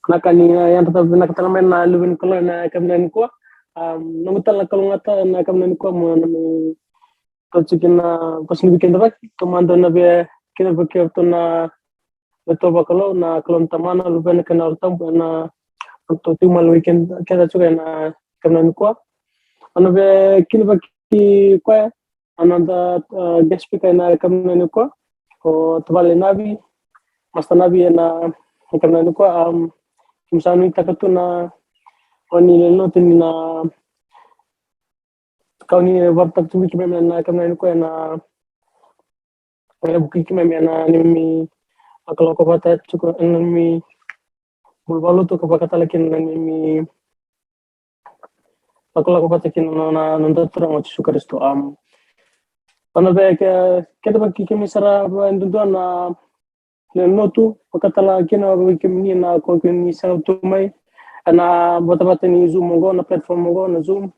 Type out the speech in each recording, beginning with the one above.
nakani yang tetap nakatalamen na lubin kalau na kamnan ko namutal kalau ngata na kamnan ko mo na mi tocikina pasni bikin dapat komando na be kina bekir to na beto bakalo na Ligaitamana lubin kana utam na to tumal weekend kada juga na kamnan ko ano be kina baki ko ananda guest speaker na kamnan ko ko Taubale nabi masta nabi na kamnan ko Kimsanu takatu na oni leno na kauni wartak tu kime na kamna ko na buki kime na nimi akalo ko bata chuko nimi bulbalu to ko bakata lakin nimi akalo ko bata kin na nanda tura mo sukaristo pana be ke to baki kime sara ndu na notu pakatala kina wikimni na ko kini sa tumai na bata ni zoom mo na platform mo na zoom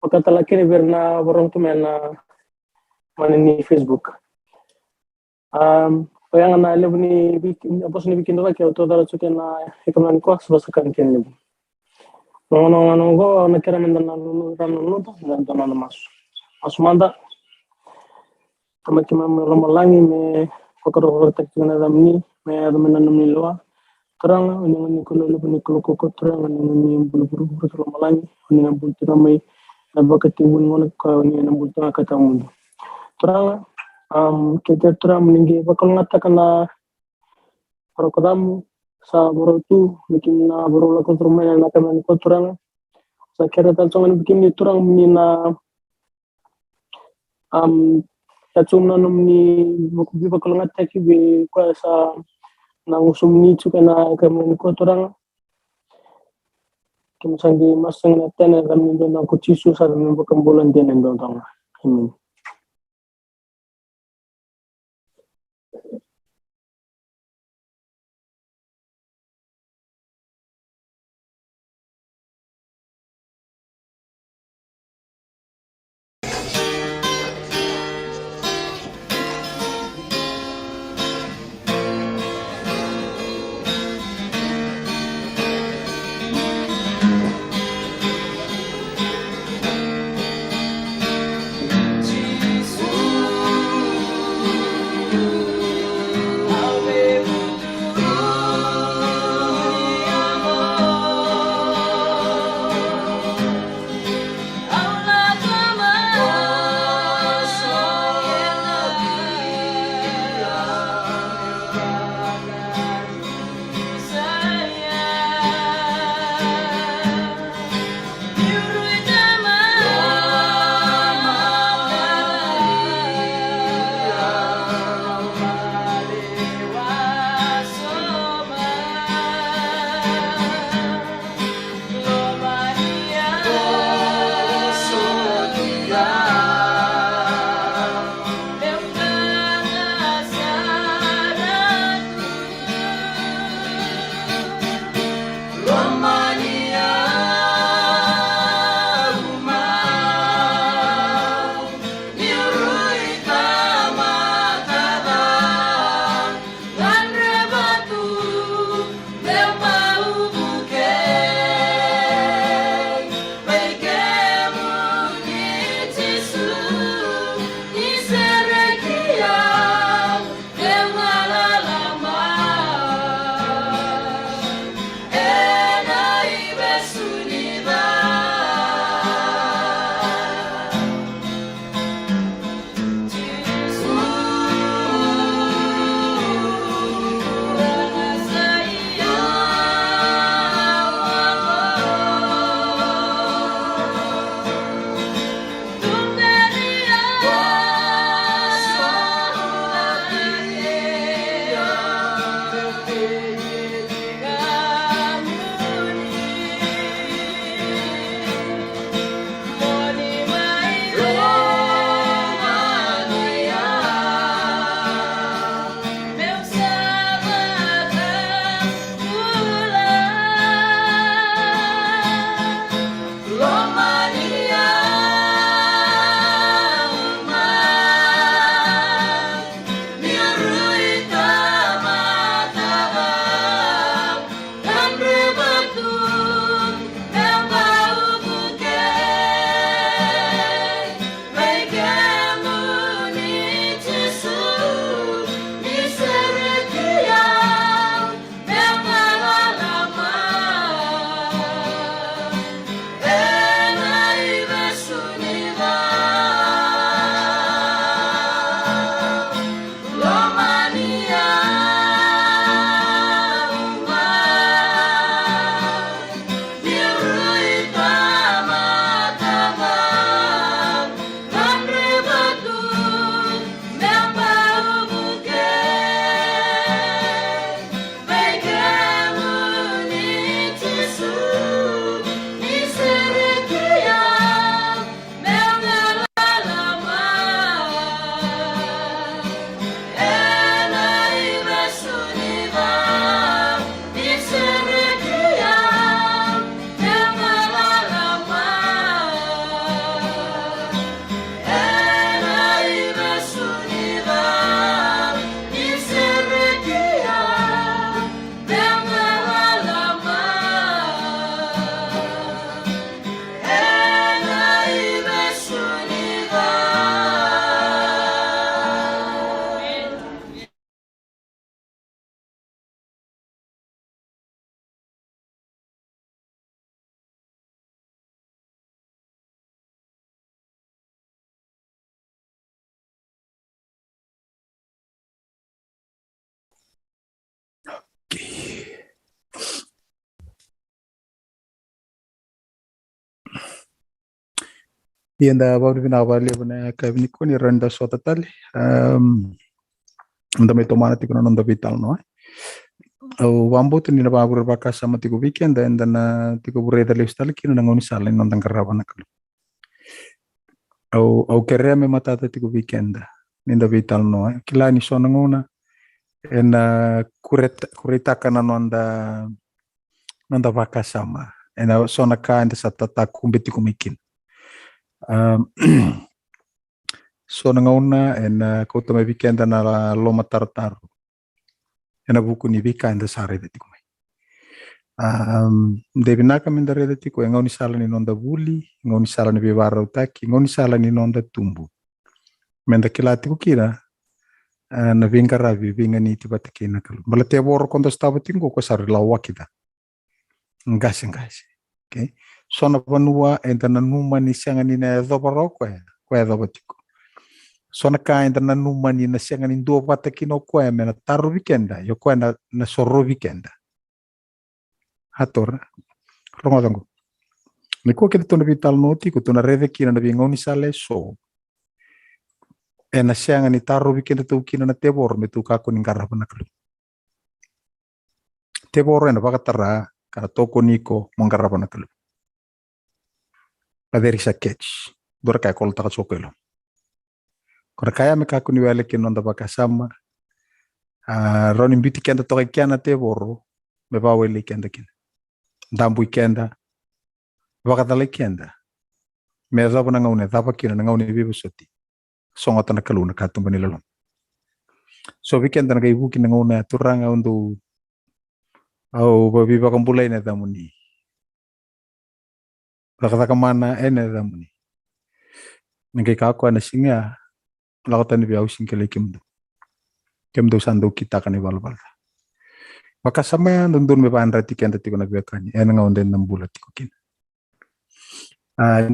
pakatala kini berna borong tumai na manini Facebook yang na lebni apos ni bikin lagi auto dara chuke na ekonomi ko sebasakan kini no go na kira menda na lulu to na mas manda kama romalangi me fakaro tak na damni me adamna namni loa terang ni kulo lebni kulo ko terang ni bulu romalangi ni bultu namai na bakati bun ngona ko ni na bultu kata mundu terang kita terang meninggi bakal ngatakan na parokodam sa borotu bikin na borola ko rumah na kaman ko terang sa kira tancongan bikin ni terang mina Tacumna ni buku bakal ngataki be ko sa nang sumni chuka na kamen ko torang kimsangi masang na tena kami do na kucisu sa kami bakal bulan din don tong amin Ienda baru binawali bana kami ko ni renda sota tali. Anda may tomana tiko na nanda vital no. Wambo tu ni na babu baka sama tiko weekend and na tiko bureda lifestyle kino na ngoni sala ni nandang karawan nakalo. Au kere me matata tiko weekend ninda vital no. Kila ni so ngona en kureta kana nanda baka sama. En so na ka enda sa tata kumbe tiko mikin. So ngona en kota me weekend na loma tartar. En buku ni weekend sare de tiko. Devi naka mindare de tiko ngoni sala ni nonda buli, ngoni sala ni bevara utaki, ngoni sala ni nonda tumbu. Menda kila tiko kira na vinga ravi vinga ni tiba tekina kalu. Bala te boro konda stava tingo ko sare lawa kita. Ngasi. Okay. So na panua enta na numa ni sianga ni na dhobaro ko dhobaro tiko. So na ka enta na numa ni na sianga ni dua patakino ko mena taru weekenda, yo ko na sorro weekenda. Hator rongodango ni ko ke tona vital noti ko tona reve kina na ngoni sale so na sianga ni taru weekend tu kina na tebor me tu ka ko ngara bana kalu tebor na bakatara kana toko niko mongara bana kalu paderi sa catch dora ka ko ta sokelo kora kaya me ka ko ni wale kina nda bakasama roni biti kenda to kiana tebor me ba wele kenda kina ndambu kenda wakatala kenda me zaba na ngaune zaba kina na ngaune bibu soti songa tana kalu na katumba ni lalom so weekend na kaibu kina ngaune turanga undu au babi bakambulai na damuni bakataka mana ene damuni ngai ka ko na singa lakota ni biau singkele kemdo sandu kita kan ibal maka sama ndun me bandra tikenda tiko na bekani ene ngaunde nambula tiko kin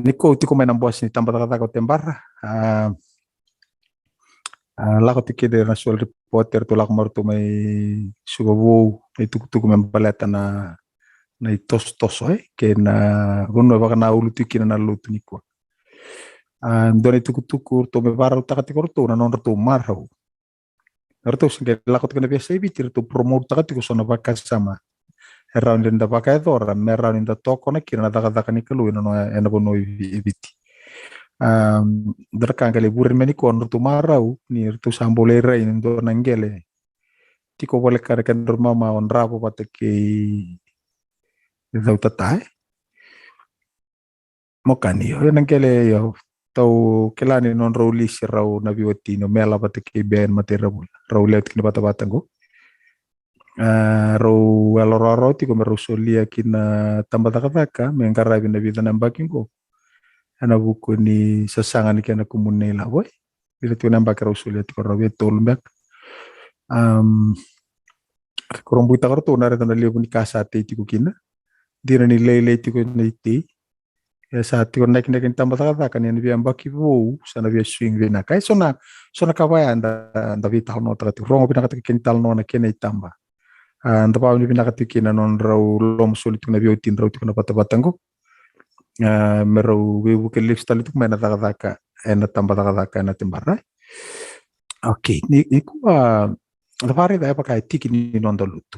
niko tiko me nambos ni tamba ko tembara lako tiki de national reporter to lako marto may sugawo ay tukutuku membaleta na tos ke na gono baka na ulu tiki na lutu niko doni tukutuku to me bara takati korto na non to marho erto singe lako tiki na biasa bitir to promote takati ko sona baka sama around in the baka edora me around in the toko na kina taka ni kalu no ena bono ibiti Darkangale buren meni kon tu marau ni tu sambole rei ndo nangele tiko bole kare kan mama on rapo pateke dau tatai mokani yo nangele yo tau kelani non roli sirau na biwati no mela pateke ben matera bul rau let kini bata batango rau alororo tiko merusolia kina tambata kataka mengkarabi na bita nambakingo ana buku ni sasangan ni kana kumunela boy bila tu namba kara usulia tu kara betul mbak korong buita kara tu nara tanda liu ni kasate ti kukina dira ni lele ti ko niti ya saat ti ko naik tambah kata kan yang biang baki bu sana biang swing bina kai sona kawaya anda vital no tara tu rongo bina kata kental no na kena itamba anda pa ni bina kata kina non rau lom sulit na biang tin rau ti kuna bata-batango merau wibu ke lifestyle itu main taka ena tambah taka na tembara. Oke, ni ku lafare da pakai tiki ni nonda lutu.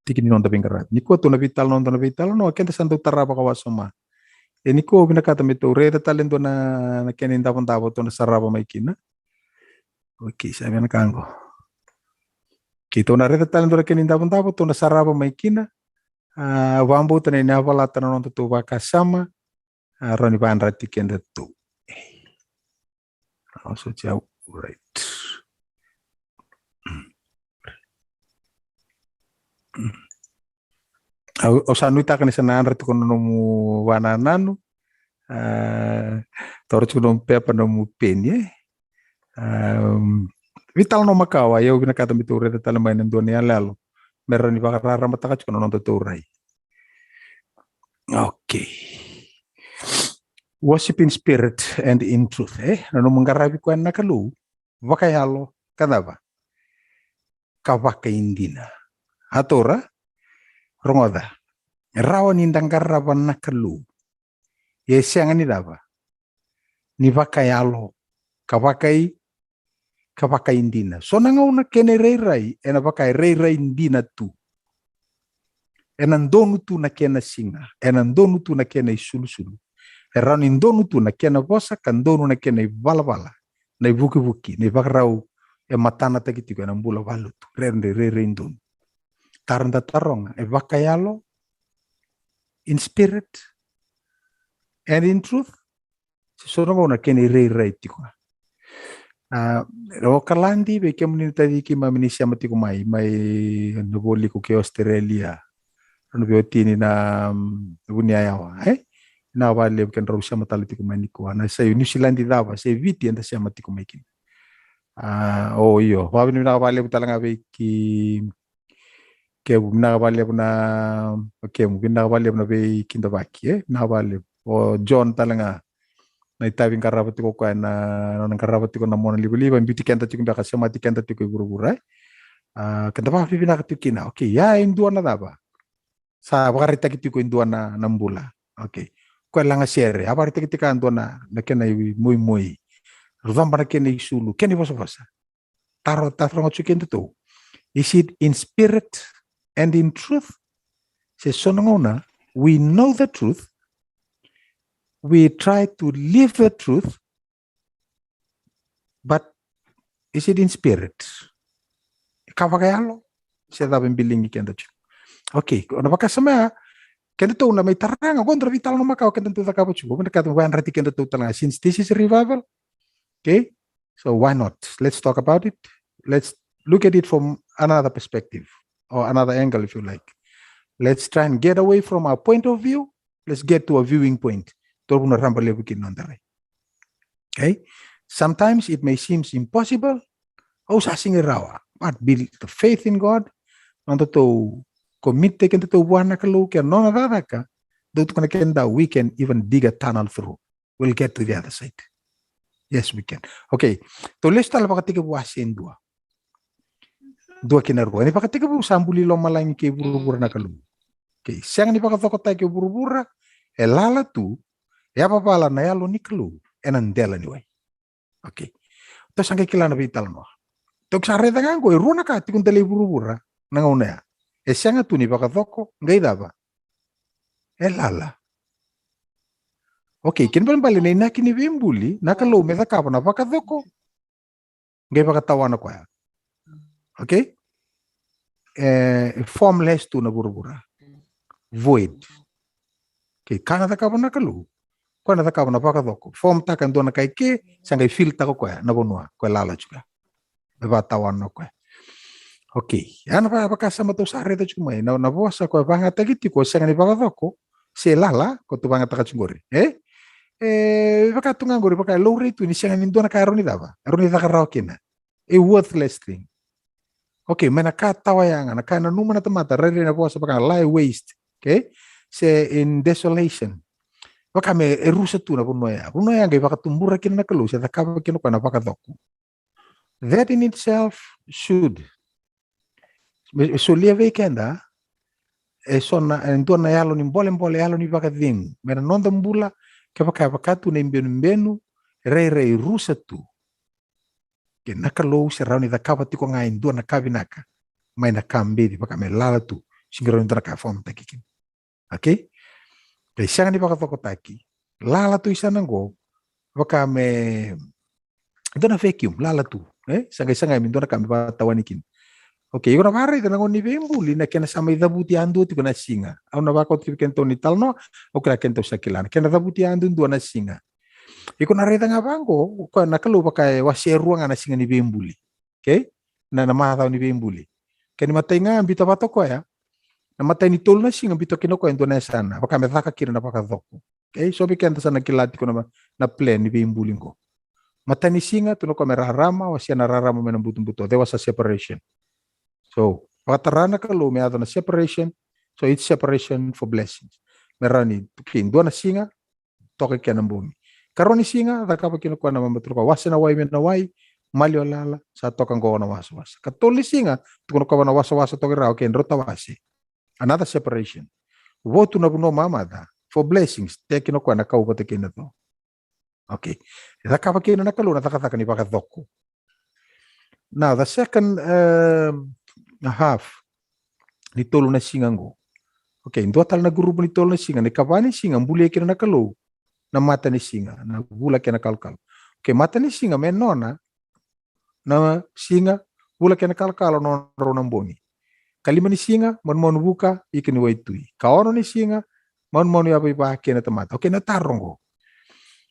Tiki ni nonda bingara. Ni ku tu na vital no kenta santu taraba kawasoma. Ni ku bina kata metu reda talento na kenin tapon to na saraba maikina. Oke, saya bina kango. Kita na reda talento na kenin tapon to na saraba maikina. Wambu tane na wala tana non tu baka sama roni bandra tikenda tu also jauh right o sanu ita kan sana andra tu kono mu wanananu tor chuno pepa no mu penye vital no makawa eu bina kata miture de talma en donia lalo meroni baka rara mataka chuno non tu rai. Okay. Worship in spirit and in truth. Nano mangarabi ko na Kalou. Wakayalo kadaba. Kawaka indina. Hatora rongoda. Rawan indang karaban na Kalou. Yesiang ni daba. ni vakai alo, kavakai indina. So nangauna kene reirai, ena vakai reirai indina tu. Ena ndonu tu na kena singa, ena ndonu tu na kena isulu-sulu. Erau ni ndonu tu na kena vosa, ka ndonu na kena vala-vala, na vuki-vuki, na vakarau e matana takitiku ena mbula valutu, reirai ndonu. Taranda taronga, e vakai alo, in spirit and in truth, so nangauna kene reirai tikua. O kalandi be kemuni tadi ki mamini siama tiku mai nuboli ku ke Australia no biotini na bunia yawa na vale ken ro siama tali tiku mai niku na sai New Zealand dava sai viti anda siama tiku mai kin o iyo wa bini na vale butalanga be ki ke na vale na ke mu na vale na be kinda baki na vale o John talanga na itaving karabati ko kaya na karabati ko na mona libo-libo beauty kenta tiku baka semati kenta tiku buru-buru kenta pa pipina katikina okay ya indua na daba sa bakarita tiku indua na nambula okay ko langa sere abarita kitika indua na kena muy rudamba na kena isulu kena basa taro ngochu kenta to is it in spirit and in truth se sonongona we know the truth. We try to live the truth, but is it in spirit? Kavagayalo, siya dapat bilingi kenda chu. Okay, na baka sama kenda to na may taranga gondra vital no makaw kenda to takapo chu. Kung nakatong wan rati kenda to talanga since this is a revival. Okay? So why not? Let's talk about it. Let's look at it from another perspective or another angle if you like. Let's try and get away from our point of view. Let's get to a viewing point. Okay? Sometimes it may seem impossible. Oh, sasing rawa. But build the faith in God. Nanto to commit taken to one Kalou can none of that. We can even dig a tunnel through. We'll get to the other side. Yes, we can. Okay. To let's talk about the wasin dua. Dua kinergo. Ini pakai tiga sambuli loma lain ke buru-buru na Kalou. Okay. Siang ni pakai toko tai ke buru-buru. Elala tu. Ya pala na yalo ni Kalou. Enandela ni way. Okay. Terus angke kilana vital no. Tok sare tangan ko iruna ka tikun tele buru-buru na ngauna. Siang tu ni pakai toko ngai daba. Elala. Okay, kin bali na ina kini bimbuli na Kalou me takapa na pakai toko. Ngai pakai tawana ko ya. Okay? Formless tu na buru-buru. Void. Okay, kana takapa na Kalou. Ko na takapa na pakai toko. Form takan do na kai ke sangai filter ko ya na bonua ko lala juga. Ba tawana ko. Okay, ana pa sama to sare to cuma na bosa ko banga tagiti ko sangai pakai toko. Se lala ko tu banga takachungori. Baka tungangori baka low rate ni sangai do na kai roni daba. Roni takarao kina. A worthless thing. Okay, mena ka tawayanga na kana numa na tamata rere na bosa baka lie waste. Okay? Se in desolation. Baka me erusa tu na punoya. Punoya ngai baka tumbura kina na Kalou sa takapa kina ko na baka doko. That in itself should. So lia vekenda sona ndo na yalo ni mbole yalo ni baka ding. Mena nonda mbula ke baka tu na imbenu rere rusa tu. Ke na Kalou se rauni da kapa tiko ngai ndo na kabinaka. Mai na kambe di baka me lala tu. Singiro ndo na ka form takikin. Okay? Kaya siya ni baka toko taki. Lala tu isa nango. Baka me ito na vacuum. Lala tu. Sangay-sangay ndo na kami patawanikin. Okay, iko na pare ito nango ni bembuli na kena sama idabuti ando tiko na singa. Au na baka otri kento ni talno. O kaya kento sa kilana. Kena dabuti ando ndo na singa. Iko na reta nga bango. Ko na Kalou baka wasiru nga na singa ni bembuli. Okay? Na namataw ni bembuli. Kaya ni matay nga ambito patoko ya. Namatay ni tol na singa bito kinoko endo na sana. Baka metaka kira na baka doko. Okay? So bikenta sana kilati ko na plan ni bimbuling ko. Matay ni singa tuno ko merarama o siya nararama may buto-buto. There was a separation. So, pakatarana Kalou may ato na separation. So it's separation for blessings. Merani tukin do na singa toke kaya ng bumi. Karon ni singa takapa kinukuha na mamatruka. Wasa na way men na way. Malyo lala sa tokang ko na wasa-wasa. Katol ni singa tukuno ko na wasa-wasa toke rao ken rotawasi. Another separation. Wotu na puno mamada for blessings. Te kinukuha na kaupatekin na to. Okay. Zakava kina na Kalou na takataka ni pakadhoko. Now, the second half ni tolu na singa ngo. Okay, ndo tal na grupo ni tolu na singa, ni kavani singa, mbuli kina na Kalou, na mata ni singa, na bula kina kalkal. Okay, mata ni singa, menona, na singa, bula kina kalkal, no ronang boni. Kalima ni singa, mon buka, ikini waitui. Kaono ni singa, mon yapa ipa kina tamata. Okay, na tarongo.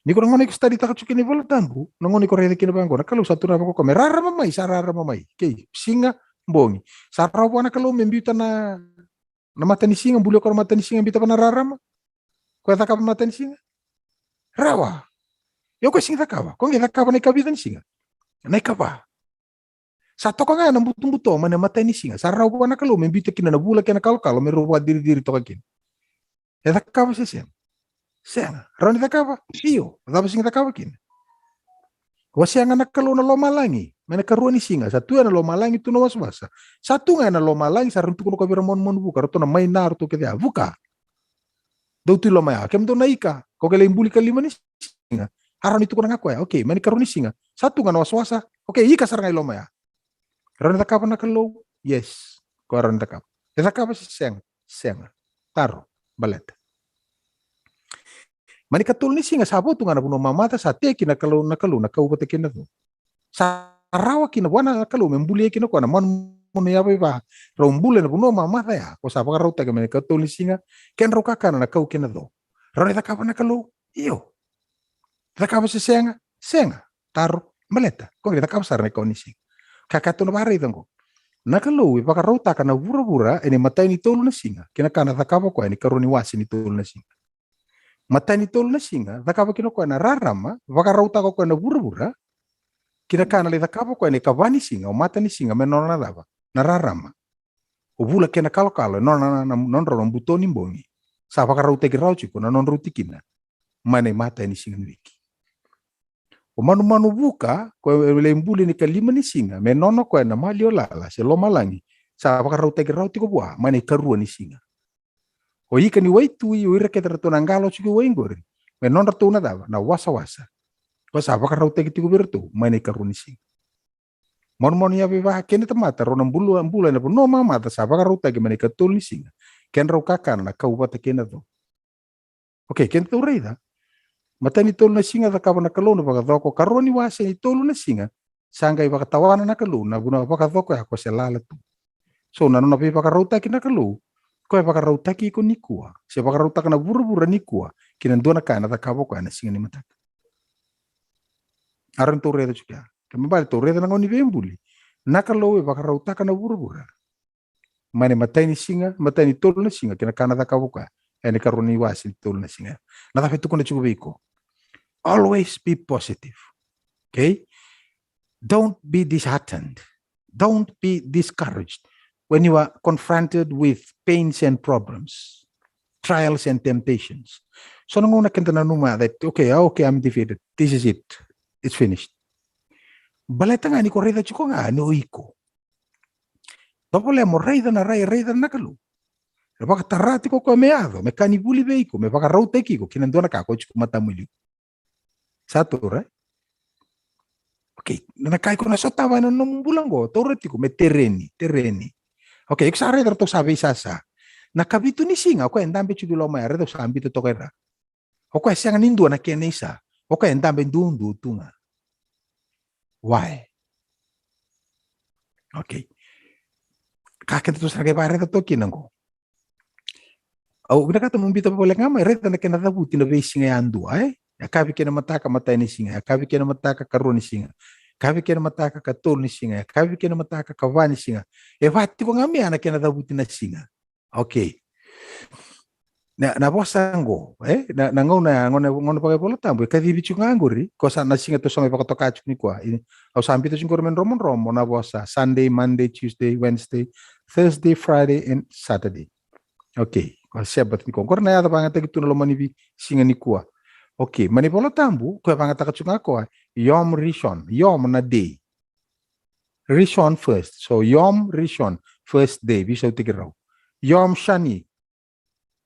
Ni ko ngone ko study ta chuki ni bola tambu, ngone ko rede kina bango, na Kalou satu na ko merara mamai, sarara mamai. Okay, singa bongi. Sarara wana Kalou membiuta na mata ni singa, bulu ko mata ni singa bita pa nararama. Ko ta ka mata ni singa. Rawa. Yo ko singa kawa. Ko ngi ka ni kabita ni singa. Na ikapa. Sa to nga na buto mana mata ni singa. Sarara wana Kalou membita kina na bula kina kalkalo meru wa diri to kin. Ya ta ka se sen. Senga. Roni ta ka iyo. Ta singa ta ka kin. Wasi nga na Kalou na loma langi. Mana karua ni singa. Satu na loma langi tu no waswasa. Satu nga na loma langi saruntu ko kabira mon buka. Roto na may nar to kede buka. Dau tu loma ya. Kem do naika. Ko kele imbuli kalima ni singa. Haron itu ko na ngako ya. Okay, mani karua ni singa. Satu nga na waswasa. Okay, ika sarang loma ya. Ron ta ka na Kalou. Yes. Ko ron ta ka. Ta ka si senga. Taro balet. Mani katul ni singa sabo tu nga na puno mamata sa te kina Kalou na kau pate kina tu. Sarawa kina wana na Kalou membuli kina ko na mon ya ba. Rombule na puno mamata ya. Ko sabo ka rota ke mani katul ni singa ken ro ka na kau kina do. Ron ta ka na Kalou. Iyo. Ta ka si senga. Taro baleta. Ko ta ka sarne ko ni singa. Kakatu na bare tango. Na Kalou pa ka rota ka na bura ene matai ni tolu na singa. Kina kana ta ka ko ni karuni wasi ni tolu na singa. Mata ni tolu na singa, takapa kino ko na rarama, wakarauta ko na bura-bura, kina kana le takapa ko ni kavani singa, o mata ni singa, menona na dava, na rarama. O bula kena kalo-kalo, non ron buto ni bongi. Sa wakarauta ki rauchi ko na non ruti kina, mane mata ni singa wiki. O manu buka, ko le mbuli ni kalima ni singa, menona ko na malio lala, se loma langi, sa wakarauta ki rauti ko bua, mane karua ni singa. O ika ni waitu i uira ke tratuna ngalo chuki waingori. Me non ratuna dava na wasa. Ko sa baka rauta ki tiku birtu mane karunisi. Mon ya biba kene tamata ronam bulu ambula na no mama ta sa baka rauta ki mane katul ni singa. Ken rau kakana na kaubata kena do. Okay, ken tu reida. Mata ni tolu na singa ta kabana Kalou na baka doko karoni wase ni tolu na singa. Sanga i baka tawana na Kalou na buna baka doko ya ko se lala tu. So na no baka rauta ki na Kalou. Ko baka rauta ki ko nikua. Se baka rauta kana bura nikua. Kina dona kana ta kabo kana singa ni mataka. Aran to reda chukia. Kama bali to reda ngoni bembuli. Na Kalou baka rauta kana bura. Mane matai ni singa, matai ni tolu na singa kina kana ta kabo ka. Ene karuni wasi tolu na singa. Na ta fetu kona chukubiko. Always be positive. Okay? Don't be disheartened. Don't be discouraged. When you are confronted with pains and problems, trials and temptations. So nung una kanta na numa that, okay, I'm defeated. This is it. It's finished. Baleta nga ni ko reda chuko nga, ni oiko. Dopo le mo reda na Kalou. Baka tarati ko meado, me kanibuli beiko, me baka raute kiko, kinandona ka ko chuko matamuli. Satu, right? Okay, nakai ko na sotawa na nung bulango, toreti ko, me tereni. Okay, eksare to sabi sasa. Nakabito ni singa, ko endambe chudulo ma re to sambi to tokera. O ko siang nindu na kenisa. O ko endambe dundu tunga. Why? Okay. Kakek to sarge bare to kinango. Au nakato mumbito pa pala ngama re na kenata buti na be singa andu ai. Akabi kena mataka matai ni singa, akabi kena mataka karuni singa. Kavi kena mataka katul ni singa, kavi kena mataka kavani singa. E vati ko ngami ana kena dabuti na singa. Okay. Na bosa ngo, na ngona pakai bola tambo, kadi bichu nganguri, ko sa na singa to sama pakato kachu ni kwa. Au sambi to chingor men romo na bosa Sunday, Monday, Tuesday, Wednesday, Thursday, Friday and Saturday. Okay. Ko sabat ni ko. Korna ya ta pangata gitu no manibi singa ni kwa. Okay, manipola tambu, ko pangata kachunga ko, Yom Rishon, Yom na day. Rishon first. So Yom Rishon, first day, bisa utikiraw. Yom Shani,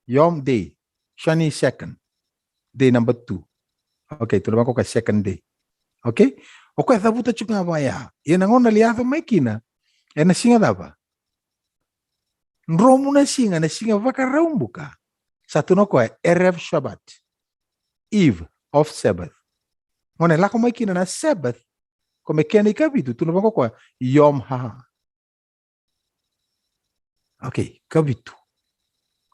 Yom day. Shani second, day number 2. Okay, tu ko ka second day. Okay? O ko thabuta chunga baya. Ina ngona liatho maikina. Na singa daba. Nromu na singa vaka raumbuka. Satu no ko Erev Shabbat. Eve of Sabbath. Ngona lako maikina na Sabbath. Ko mekeni kabitu tu no ko Yom Ha. Okay, kabitu.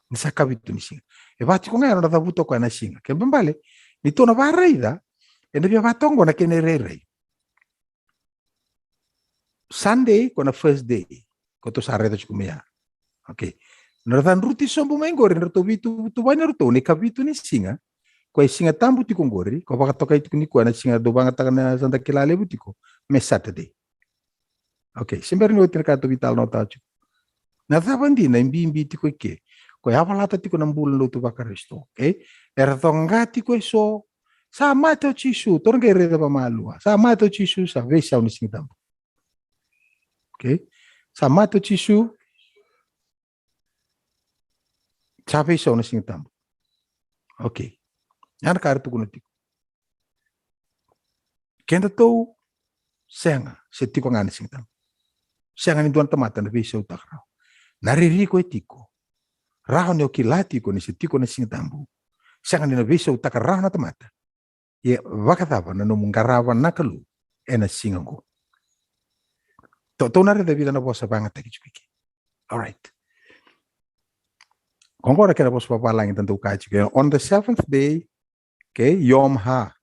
Nisa kabitu ni singa. E bati ko ngana thabuta ko na singa. Ke mbale ni tona baraida. Ende bia batongo na kene rere. Sunday kona first day. Ko to sareta chukumia. Okay. Narathan ruti sombo mengori narato vitu tu banyak ruto ni kabitu ni singa. Ko singa tambu ti kongori, ko pakatoka itu ni ko na singa do banga takana Santa Kilale butiko. Me Saturday. Okay, sember ni otir ka to vital nota chu. Na thabandi na imbi ti ko ke. Ko ya palata ti ko nambul lo tu bakaristo. Okay? Era tongati ko so sa mato chisu, tornge reda pa malua. Sa mato chisu sa vesa ni singa tambu. Okay? Sa mato chisu sa vesa ni singa tambu. Okay. Yan kartu kuno tiko. Kenda to senga se tiko ngani singa tambu. Senga ni duan tamata na vesa utakra. Nariri ko etiko. Raho ne okilati ko ni se tiko na singa tambu. Senga ni na vesa utakra raho na tamata. Ye wakatapa na numungarawa na Kalou na singa ko. To nare da vida na bosa banga taki chupiki. All right. Kongora kera bosa papalang tanto kachi. On the seventh day, okay, Yom Ha,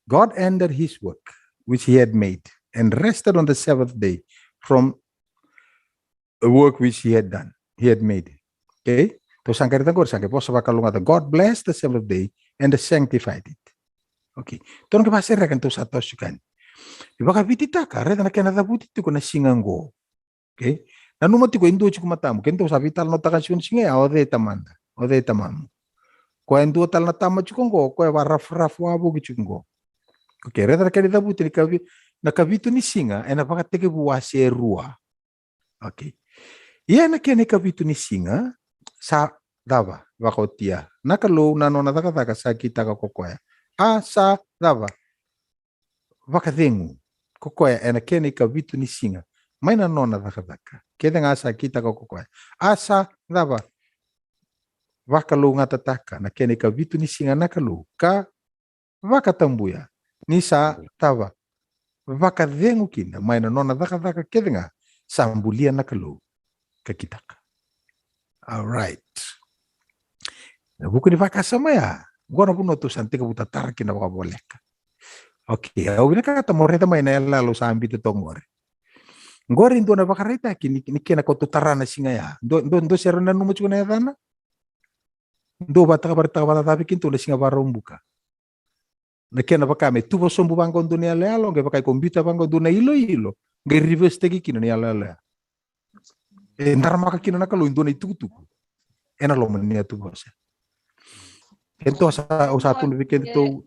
God ended his work which he had made and rested on the seventh day from the work which he had done. He had made. Okay. To sangkari tangkor sangkari bosa pakalungata. God blessed the seventh day and sanctified it. Okay. Tono ke pasir rekan to satos sukan. Ibaka vititaka reda na kena dabuti ko na singango. Okay? Na numati ko indo chiku matamu. Kento sa vital no takan singa ode tamanda. Ode tamamu. Ko indo tal na tama chikungo ko wa raf wabu chikungo. Okay, reda na kena dabuti na kavitu ni singa na pakateke buwase rua. Okay. Iya na kena kavitu ni singa sa dava wakotia. Na Kalou na nona taka sa kita ka kokoya. Sa dava wakadengu kokoya ena kene ka vitu ni singa maina nona daka kede ngasa kita ka kokoya asa dava Kalou ngata taka na kene ka vitu ni singa na Kalou ka wakatambuya ni sa tava wakadengu kina maina nona daka kede nga sambulia na Kalou ka kitaka. All right. Buku ni wakasama ya gona puno tu santika buta tarki na wakaboleka. Okay, au bina kata moreta mai na lalo sa ambito tongore. Ngore ndo na bakareta ki ni kena ko tutarana singa ya. Ndo serana numu chuna ya dana. Ndo bata bata tapi kinto na singa barombuka. Na kena bakame tubo sombu bango ndo ni alalo nge bakai komputer bango ndo na ilo. Nge reverse tegi kina ni alalo. Ndar maka kina na Kalou ndo na itutuku. Ena lo mania tubo sa. Ento sa usatu ni kento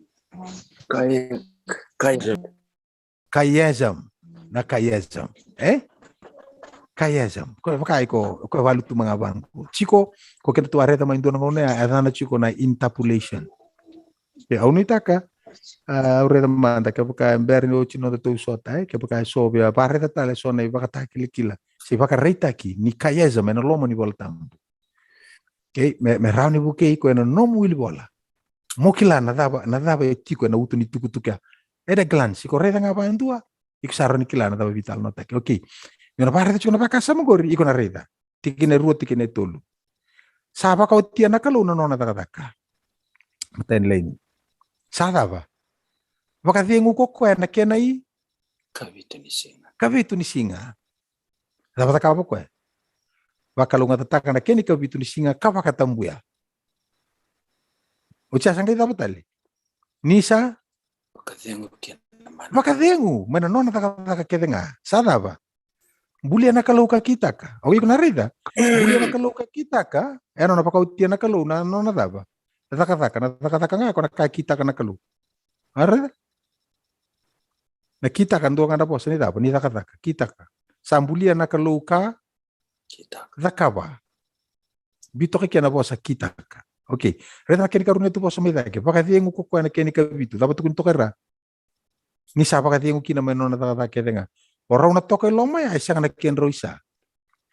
Kayazam. Na kayazam. Kayazam. Ko vakai ko valutu mga bangko. Chiko ko kena tu areta maindo na ngone adana chiko na intapulation. Au nitaka ureta manda ke vakai berni ochino de tu sota ke vakai sobia bareta tale sona i vakata kilikila. Si vakareta ki ni kayazam na lomo ni voltam. Okay, me rauni buke ko na nomu ili bola. Mokila na daba tiko na utu ni tukutuka. Era glance iko reda ngapa ndua iksaro ni kila na daba vital nota. Okay. Yona pareta chuna bakasa mogori iko na reda. Tikine ruo tikine tolu. Saba ka otia na Kalou na nona daka. Maten lain. Sadaba. Wakadengu koko na kenai kavitu ni singa. Daba taka boko. Wakalou ngatataka na keni kavitu ni singa ka wakatambuya. Ucha sangai daba tali. Nisa wakadengu mana nona taka kedenga. Sadaba. Bulia na Kalou ka kita ka. O iko na reda. Bulia na Kalou ka kita ka. Eno na pakautia na Kalou na nona daba. Nataka nga ako na kita ka na Kalou. Arada. Na kita ka ndo nga na posa ni daba. Ni taka kita ka. Sambulia na Kalou ka. Dakawa. Bito ka kia na posa kita ka. Okay. Reta keni karune tu poso meda ke. Paka tiengu koko na keni kabitu. Tapa tukun tokera. Ni sa paka tiengu kina menona ta ke denga. Ora una toka loma ya isa na ken roisa.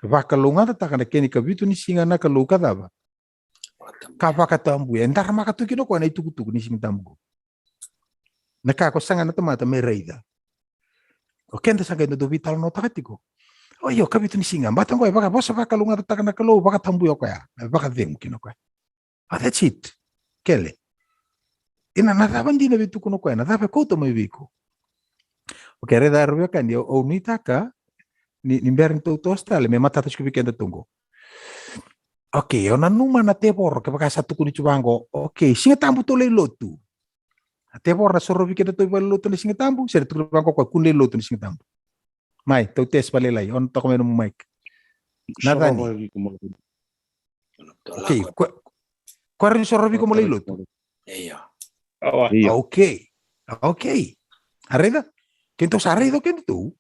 Paka lunga ta kana keni kabitu ni singa na kaluka daba. Ka paka tambu ya ndar maka tu kino ko na itukutuku ni sing tambu. Na ka ko sanga na tomata me reida. O kenda sanga no vital no takatiko. O yo kabitu ni singa. Bata ko paka bosa paka lunga ta kana kalu paka tambu yo ko ya. Paka tiengu kino ko. Ah, that's it. Kele. Ina nadhaba ndina vitu kuno kwa nadhaba kota mai viko. Okay, reda arvia kan yo o nitaka ni bearing to stale me mata tas kubikenda tungo. Okay, ona numa na tebor ke baka satu kuni chubango. Okay, singa tambu to le lotu. Tebor na soro bikenda to bal lotu ni singa tambu, ser tu bango kwa kunle lotu ni singa tambu. Mai, to test bale lai on to komeno mic. Nada ni. Okay, kwa rin soro biko mo le lotu. Iya. Okay. Okay. Arreda? Kento sarredo kento.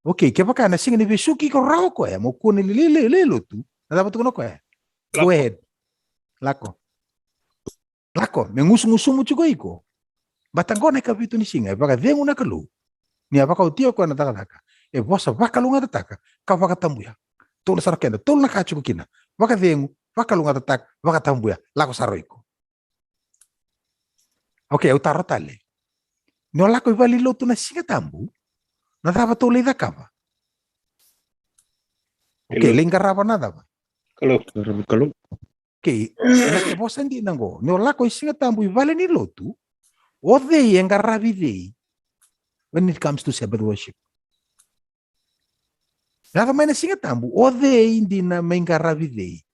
Okay, ke baka na singa ni besuki ko rao ko ya mo kuni le lotu. Na dapat ko ya. Go ahead. Lako. Me ngusu mo chugo iko. Batango na kabitu ni singa, baka vengu na kalu. Ni abaka utio ko na taka. E bosa baka lunga taka. Ka baka tambuya. Tolo sarakenda, tolo na kachugo kina. Baka vengu, baka lunga taka, baka tambuya. Lako saroiko. Okay, eu taro tale. No lako ibali lotu na singa tambu. Na dava to le dakava. Okay, lengarava nada ba. Kalou. Okay, na ke bosa ndi nango. No lako singa tambu ibali ni lotu. O they engaravi they when it comes to Sabbath worship. Nada mai na singa tambu. O they ndi na mengaravi they.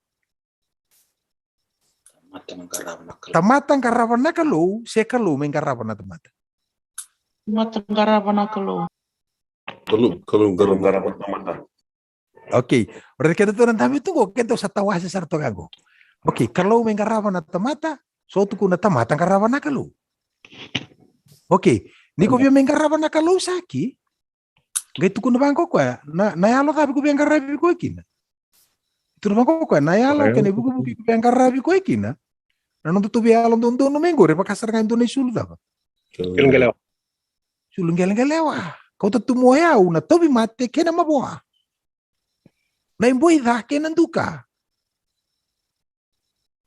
Tamata ngarava na Kalou, se Kalou mengarava na tamata. Matangarava na Kalou. Kalou garava tamata. Okay, ora kendo to nandami tungo kendo sa tawasa sa gago. Okay, Kalou mengarava na tamata, so tuku na tamata ngarava na Kalou. Okay, niko vio mengarava na Kalou saki. Gai tuku na bangko kwa na yalo tabi ko bengaravi ko ikina. Tu na bangko kwa na yalo kene buku ko bengaravi ko ikina. Na non tutu bialo dondo no mengo re pakasar ngai dono sulu daba. Sulu ngelewa. Kau tatu moya una tobi mate kena maboa. Na imboi dha kena nduka.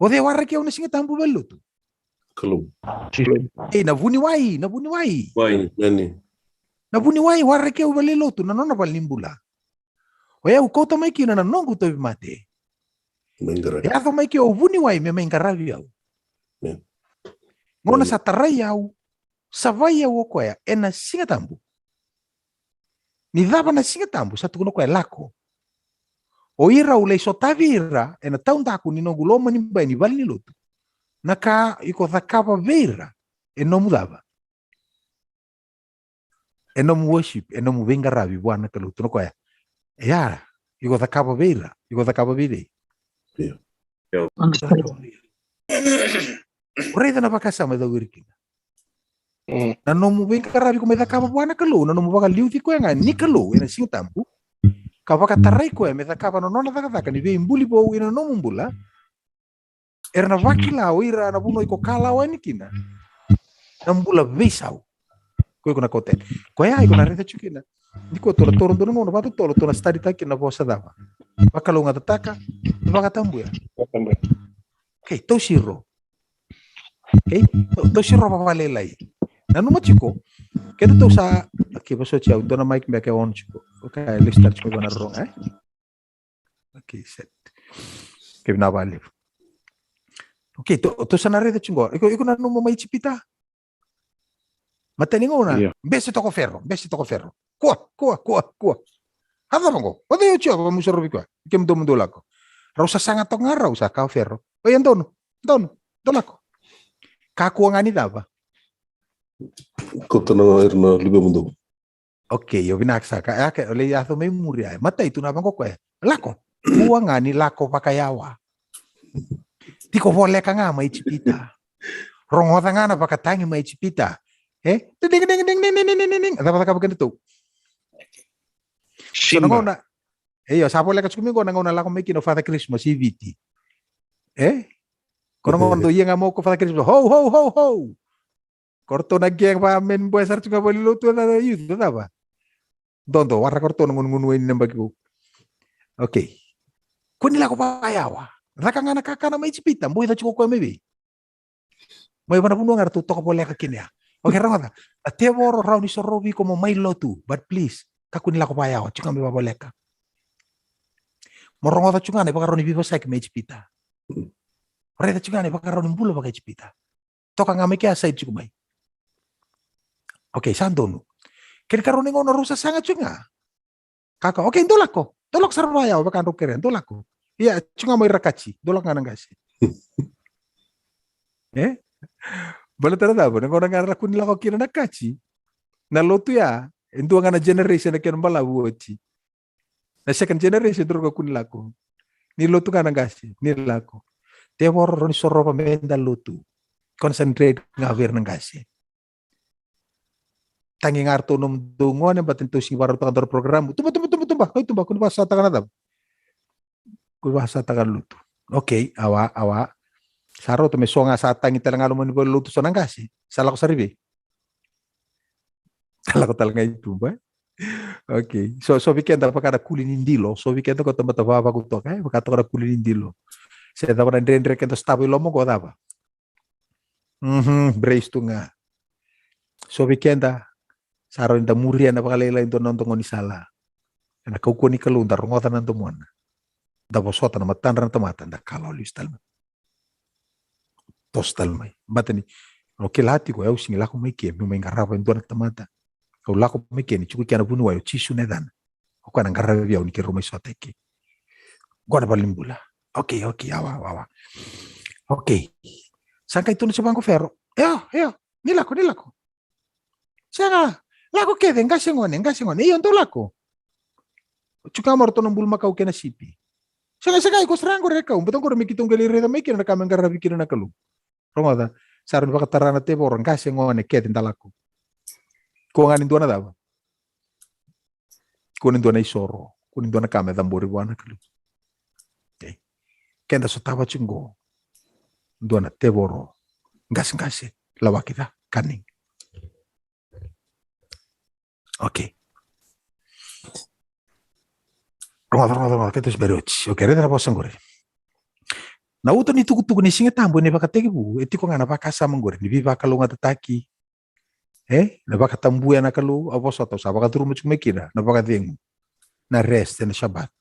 O de warra ke una singa tambu bello tu. Kalou. Na vuni wai. Wai, nani. Na vuni wai warra ke u bello tu na nona bal nimbula. O ya u kota mai kina na nongu tobi mate. Mengara. Ya to mai ke o vuni wai me mengaravi au. Ngona sa tarai au. Sa vai au ko ya ena singa tambu. Ni dava na singa tambu sa tukuno ko lako. O ira ule so tavira ena taundaku ni nongu loma ni bai ni bali ni lotu. Naka iko thakava vera enomu dava. Enomu worship, enomu vengaravi bwana Kalou tuno ko ya. Ya, iko thakava vera, iko thakava vire. Oreda na bakasama da wirkina. Na nomu vengaravi ko me thakava bwana Kalou, na nomu baka liuti ko nga ni Kalou ena singa tambu. Ka baka tarai ko me thakava no nona thaka ni ve imbuli bo ina nomu mbula. Era na vakila o ira na buno iko kala wa ni kina. Na mbula vesau. Ko iko na kote. Ko ya iko na reta chukina. Niko tola toron dono no batu tola study taki na bosa dava. Baka longa tataka, baka tambu ya. Okay, to shiro. Okay, to shiro pa vale lai. Na numa chiko, keda to sa okay, baso chia dona mic me ke on chiko. Okay, let's start chiko na wrong, eh? Okay, set. Okay, na vale. Okay, to sa na reta chingo. Iko na numa mai chipita. Mataningo na. Besi toko ferro. Kuah. Hada mango. Wada yo chia ba musoro biko. Ike mdo lako. Rausa sangat tonga rausa ka ferro. O yan dono lako. Ka kuangani dava. Kota na erna libe mundo. Okay, yo binaksa ka ake ole ya to memori ai. Mata itu na mango ko. Lako. Kuangani lako pakayawa. Tiko vole ka nga mai chipita. Rongo tangana pakatangi mai chipita. Ding. Dapat ka bukan itu. So nangona. Yo sapo le ka chukumi ko nangona la ko making of Father Christmas EVT. Kono ngondo iya nga mo ko fala Christmas. Ho ho ho ho. Korto na geng pa men boy sar tunga bali lutu na youth na ba. Dondo warra korto ngun weni nambagi ko. Okay. Kunila ko pa ayawa. Raka nga nakakana may chipita, mbuhi na chuko ko maybe. May mana puno nga to ko pole ka kinya. Okay ranga. Atevoro raw ni sorobi ko mo may lotu, but please, kakunila ko pa ayawa, chuka may baboleka. Morongo ta chunga ne baka roni bibo sa may chipita. Reta chunga ne baka roni mbulo baka chipita. Toka nga may kaya side chuko may. Okay, sandono. Kaya karoni ngono rusa sanga chunga. Kaka, okay, dolak ko. Dolak sarwaya baka ando keren, dolak ko. Iya, chunga may rakachi, dolak nga nangasi. Bala tarada ba nang orang rakun nila ko kina nakachi. Na lotu ya, endo nga na generation na kina bala buochi. Na second generation duro ko kunila ko. Ni lotu nga nangasi, nila ko. Tewor ron sorro pa menda lotu. Concentrate nga ver nangasi. Tangi ngarto num dungo ne batinto si baro kantor program. Tumba. Kuno ba sa takan na. Kuno sa takan lutu. Okay, awa. Saro to me songa sa tangi talang alo mo lutu so nangasi. Sala ko saribe. Sala ko talaga itu ba. Okay. So weekend apa kada kulin indilo. So weekend ko tamba tava ko to kay bakato kada kulin indilo. Sa tava na ndre kento stabo lomo ko dava. Brace tu nga. So weekend saro inda murian apa kalela into nontong ni sala. Na kauko ni Kalou ndar ngota nan tomon. Da bosota na matan ran tomata da Kalou listal. Tostal mai. Batani. No kelati ko eu singila ko mai ke mai ngarapa into na tomata. Kau lako mai ke ni chuku kiana bunu ayo chisu nedan. Ko kana ngarapa bia ni ke romai soteke. Gua na balimbula. Okay, awa. Okay. Sangka itu sa bangko ferro. Yo. Nilako. Sanga, lako kede ngashengone. Iyo ndo lako. Chuka morto nang bulma kau kena sipi. Sanga ko seranggo reka, betul ko mikitong galire na mikir na kamang garabikir na Kalou. Rongoda, saron baka tarana te borong ngashengone kede ndalako. Ko nganin duana daba. Kunin duana isoro, kunin duana kame dambori buana Kalou. Okay. Kenda so taba chungo. Duana te boro. Ngase lawa kita kaning. Okay. Roma kita seberoch. Okay, reda na posang gore. Na uto ni tuku ni singa tambo ni bakategi bu. Eti ko nga na bakasa manggore. Ni biba Kalou nga tataki. Na bakatambu ya na Kalou. Apo soto sa bakaturu mo chumekira. Na bakatengu. Na rest na Shabbat.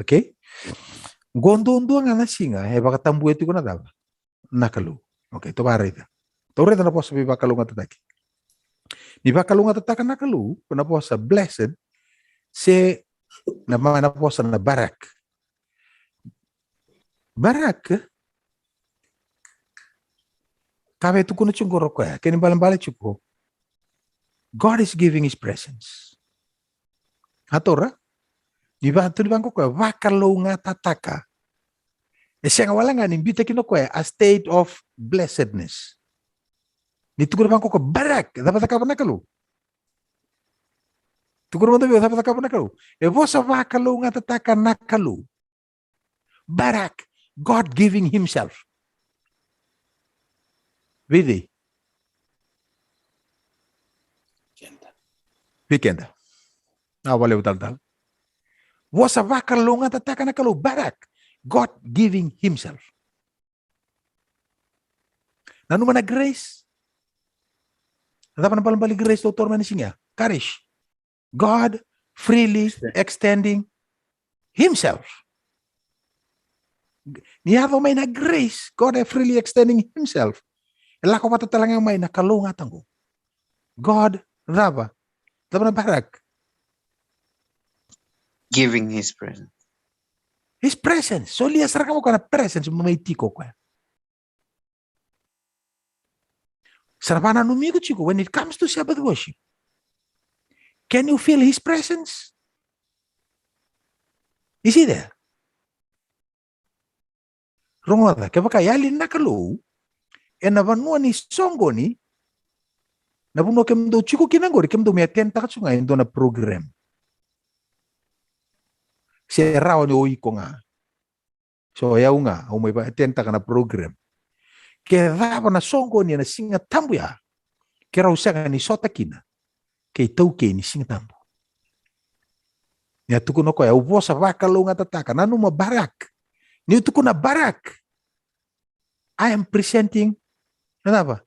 Okay? Gondo nga na singa. Bakatambu eti ko na daba. Na Kalou. Okay, to barita. To reda na posa biba Kalou nga tataki. Biba Kalou nga tataka na Kalou. Kuna posa blessed. Se na mana posa na barak. Kabe tu kuno chungoro ko ya. Kini balang chuko. God is giving his presence. Atora. Di bangko ko wa Kalou nga tataka. Siya nga wala nga nimbita kino ko a state of blessedness. Ni tukur bangko ko barak. Dapat ka na Kalou. Tukur mo tabi dapat ka na Kalou. Bosa wa Kalou nga tataka na Kalou. Barak. God giving himself. Vidi. Weekend. Wale utal. Bosa wa Kalou nga tataka na Kalou. Barak. God giving himself. Nanu mana grace? Dapat na palang balik grace to torman niya. Courage. God freely extending himself. Niya may na grace. God freely extending himself. Ela ko patatalang may na Kalou nga tango. God raba. Dapat na barak. Giving his presence. His presence. So liya sarang mo ka na presence may tiko ko. Sarapana numigo chiko when it comes to Sabbath worship. Can you feel his presence? Is he there? Rongoda, kaya yalin na Kalou, nabanua ni songo ni, nabuno kemdo chiko kinangori, kemdo may attend takatsunga indo na program. Si raw ni oi ko nga. So ayaw nga, may attend ka na program. ke dava na songo ni na singa tambu ya ke rausanga ni sota kina ke tau ke ni singa tambu ya tuku no ko ya ubosa vakalo ngata taka nanu ma barak ni tuku na barak I am presenting apa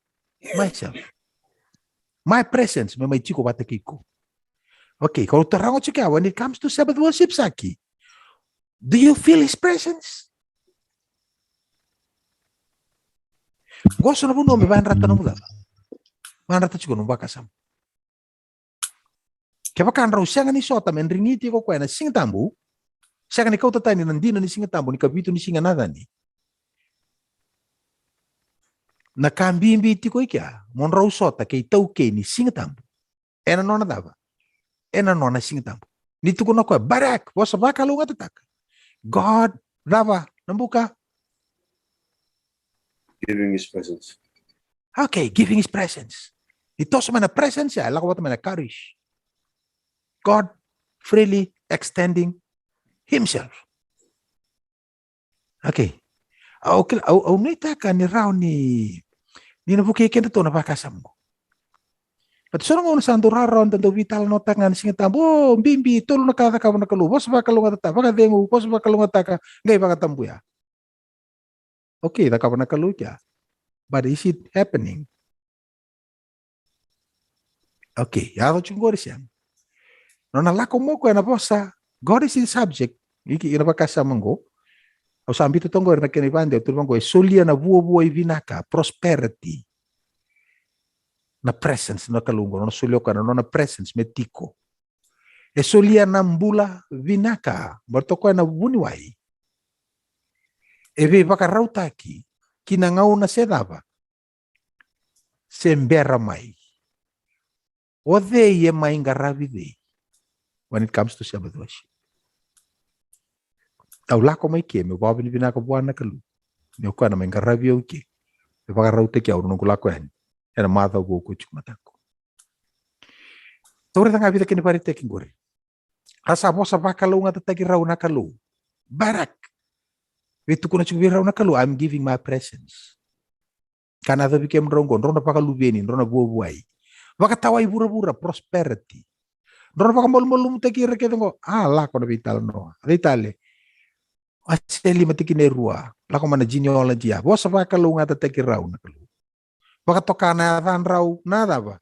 myself my presence me mai chiko bata kiko. Okay, kalau terang chika when it comes to Sabbath worship saki, do you feel his presence? Gosto na buno me ban rata no muda. Ban rata chiko no bakasam. Kaya kan raw siya nga ni sota men ringiti ko kwa na singa tambu. Siya nga ni kauta tayo ni nandina ni singa tambu ni kabito ni singa nada ni. Nakambimbi ti ko ikya mon raw sota kay tauke ni singa tambu. Ena nona dava. Ena nona singa tambu. Nito ko na kwa barak bosa bakalo nga tatak. God dava nambuka. Giving his presence. Okay, giving his presence. Ito sa mana presence ya, lako mana courage. God freely extending himself. Okay. Okay, au nita ka ni raw ni nabuki kenda to na bakasam mo. At so nang sa ndura raw tanto vital no tangan singa tambo bimbi tolo na kata ka na kalu. Bos ba kalu ngata baka dengu bos ba kalu ngata ka ngai baka tambu ya. Okay, da ka na kalu ya. But is it happening? Okay, ya to chungor siya. No nalako mo ko na bosa. God is in subject. Iki ina bakasam ngo. Au sambi tu tongo na kene bande tu tongo solia na buo vinaka prosperity na presence na kalungo no solio kana no na presence metiko e solia na mbula vinaka bertoko na buniwai e ve baka rautaki kina ngau na sedava sembera mai o de ye mai ngaravi de when it comes to Sabbath worship. Tau lako mai ke me wabi ni vinaka buana kalu. Ni o kana mai ngaravi o ke. Me baka rauta ki au nungu lako yani. Ena mata o ko chuk matako. Tore tanga vida kini pare teki ngore. Asa bosa baka lo ngata teki rau na kalu. Barak. Vitu kuna chuk rau na kalu. I'm giving my presence. Kana thabi kem rongon. Rona baka lubenin. Rona buai. Baka tawai bura-bura. Prosperity. Rona baka molu-molu teki reke tengo. Lako na vital no. Vitale. Aseli matiki ne rua. Lako mana jinyola dia. Bosa baka lo ngata teki rau na kalu. Baka toka na van rau. Nada ba?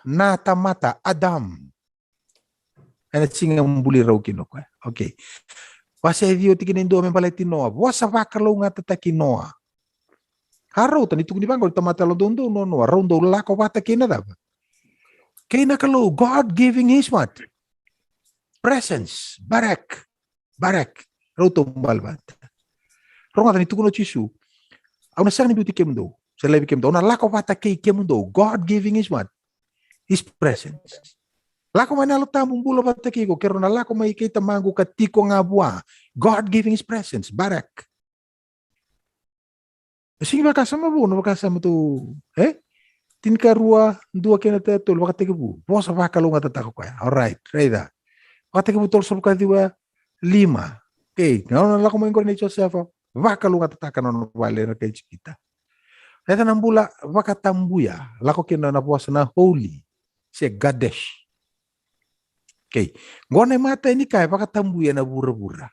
Nata mata Adam. Ana singa mbuli rau kino kwa. Okay. Wasa dio tikinin do men baleti noa. Wasa baka lo ngata teki noa. Haro tani tukuni bango tamata lo dondo no no rondo lako bata kina daba. Kina kalau God giving his what? Presence. Barak. Roto balbata. Ronga tani tukuno chisu. Au na sang ni beauty kemdo. Sa lebi kemdo. Na lako bata kei kemdo. God giving his what? His presence. Lako may nalutamu mbulo bata kei ko. Kero na lako may kei tamangu katiko nga buwa. God giving his presence. Barak. Sige makasama bu. No makasama tu. Tinka rua. Dua kena tetul. Baka teke bu. Bosa baka lo nga tatako kaya. Alright. Reida. Baka teke bu tol sa buka diwa. 5. Okay. Ngayon na lako may ngor ni Joseph. Baka lo nga tataka no wale na kay chikita. Ito nang bula, baka tambuya. Lako kina na buwas na holy. Siya Gadesh. Okay. Ngone mata ini kaya baka tambuya na bura-bura.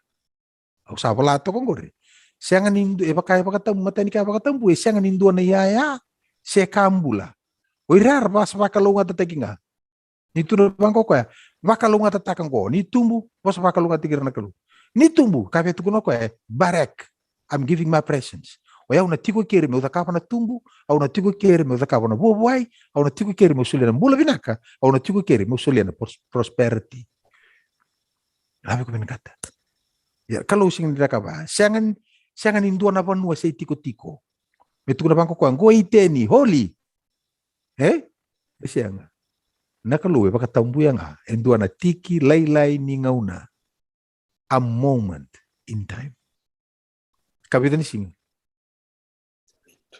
Au sa pala to kong gore. Siya nga nindu, baka tambu, mata ini kaya baka tambuya. Siya nga nindu na yaya. Siya kambula. Oirar, baka lo nga tataki nga. Nito na bangko kaya. Baka lo nga tatakang ko. Nitumbu, baka lo nga tigir na kalu. Nitumbu, kaya tukuno kaya. Barak. I'm giving my presence. O ya una tigo kere me udakapa na tumbu, au una tigo kere me udakapa na buai, au una tigo kere me usulia na bula vinaka, au una tigo kere me usulia na prosperity. Labi ko kata. Ya kalau sing didakapa, siangan indua na vanua sei tiko-tiko. Me tuku na bangko ko ngo iteni holy. Sianga. Na kalau baka tambuya nga, indua na tiki lailai ni ngauna. A moment in time. Kabita ni singa.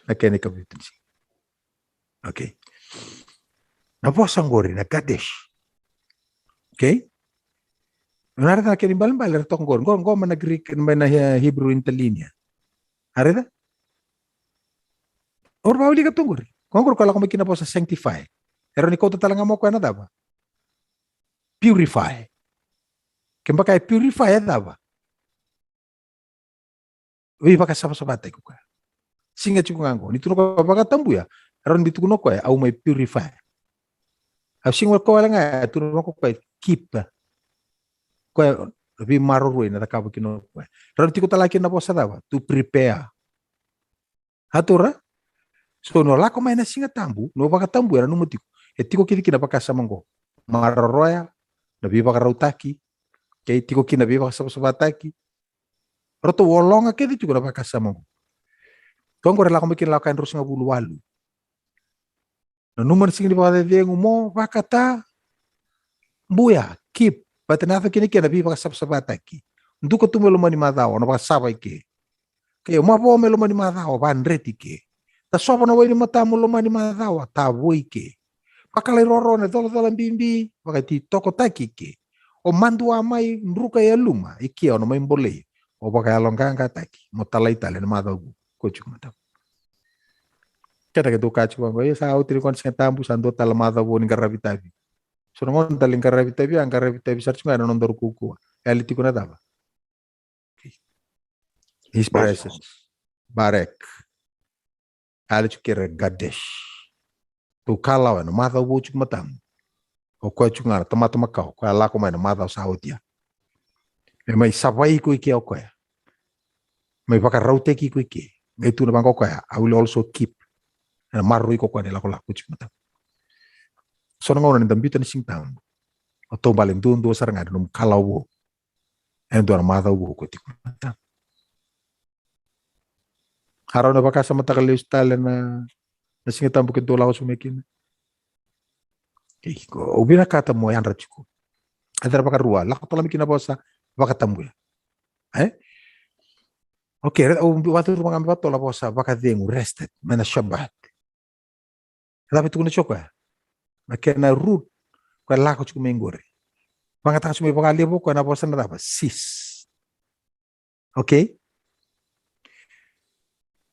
Nakene kabita ni singa. Okay. Naposang gori na Kadesh. Okay? Narita na kinimbalan tok gor. Go man na Greek man na Hebrew in talinya. Arita? Or bauli ka tunggur. Kongor kala ko makina po sa sanctify. Pero ni ko talaga mo ko na daba. Purify. Kemba kay purify daba. Wi baka sapa-sapate ko ka. Singa chuko ngango. Ni tuno ko baka tambu ya. Ron bitu kuno ko au may purify. Au singwa ko wala nga tuno ko keep. Ko lebih maruru na takabo kino ko. Ron tiko talaki na po sa daba to prepare. Hatura so no lako mai na singa tambu no baka tambu era no mutiko. Tiko kiti kina baka samango. Maroroya na biba ka rautaki. Kay tiko kina biba ka sabataki. Roto wolonga kedi juga na baka samango. Tonggo rela ko makin lakan terus ngabulu walu. No numer singi di baka de ngumo baka ta buya keep batana kini kina biba ka sabataki. Nduko tumelo mani madao no baka sabai ke. Kaya mapo melo mani madao ban reti ke. Ta sopa na wai mata mo lo mani madao ta woi ke. Pakalai roro ne tolo bimbi baka ti toko taki ke. O mandu amai nruka ya luma iki ono mai mbole. O baka alonganga taki mo talai tale na madao ko chuku mata. Kata ke do kachu ngo ya sa utri kon sen tambu sando tala madao bo ni garabitabi. So ngon taling garabitabi ang garabitabi sarchu ngana nondor kuku. Eliti kuna daba. His presence. Barek. Alichu kere gadesh. Tu kalau na madao bo chuku matam. O ko chuku ngana tomato makau ko ala ko mai na madao sa hotia. Me mai sabai ko iki o ko ya. Mai baka raute ki ko iki. Ngai tu na bangko ko ya. I will also keep. Na maru ko ko ni la ko la ko chuku matam. So ngona ni dambita ni sing town. O Taubale ndu saranga no kalau bo. Endo na madao bo ko tiku matam. Haraw na baka sa matakali style na singitan bukid dola ko sumekin. O binakata mo yan rachuko. Adara baka ruwa. Lako tola mikina bosa baka tambu ya. Okay, o watu mga bato la bosa baka dengu rested. Mena shabat. Tapi tukuna choko ya. Makena root kwa lako chuko mengore. Baka taka sumi baka libo kwa na bosa na daba. Sis. Okay?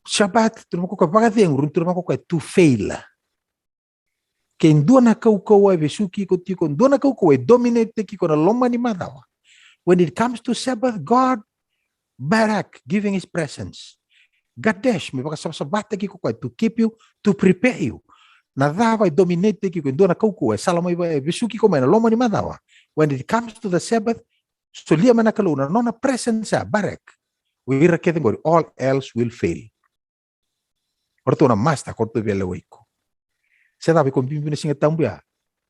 Shabat, tu ko baka dengu run tu ko to fail. Ken dona kau ai besuki ko tiko dona kau ai dominate ki ko na loma ni madawa. When it comes to Sabbath, God barak giving his presence. Gadesh me baka sabata ki ko to keep you, to prepare you. Na dawa dominate ki ko dona kau ai salamo ai besuki ko na loma ni madawa. When it comes to the Sabbath, so lia mana kaluna nona presence barak. We rakete ngori all else will fail. Orto na master ko to vele weko. Saya tapi kompimpin singa tambu ya.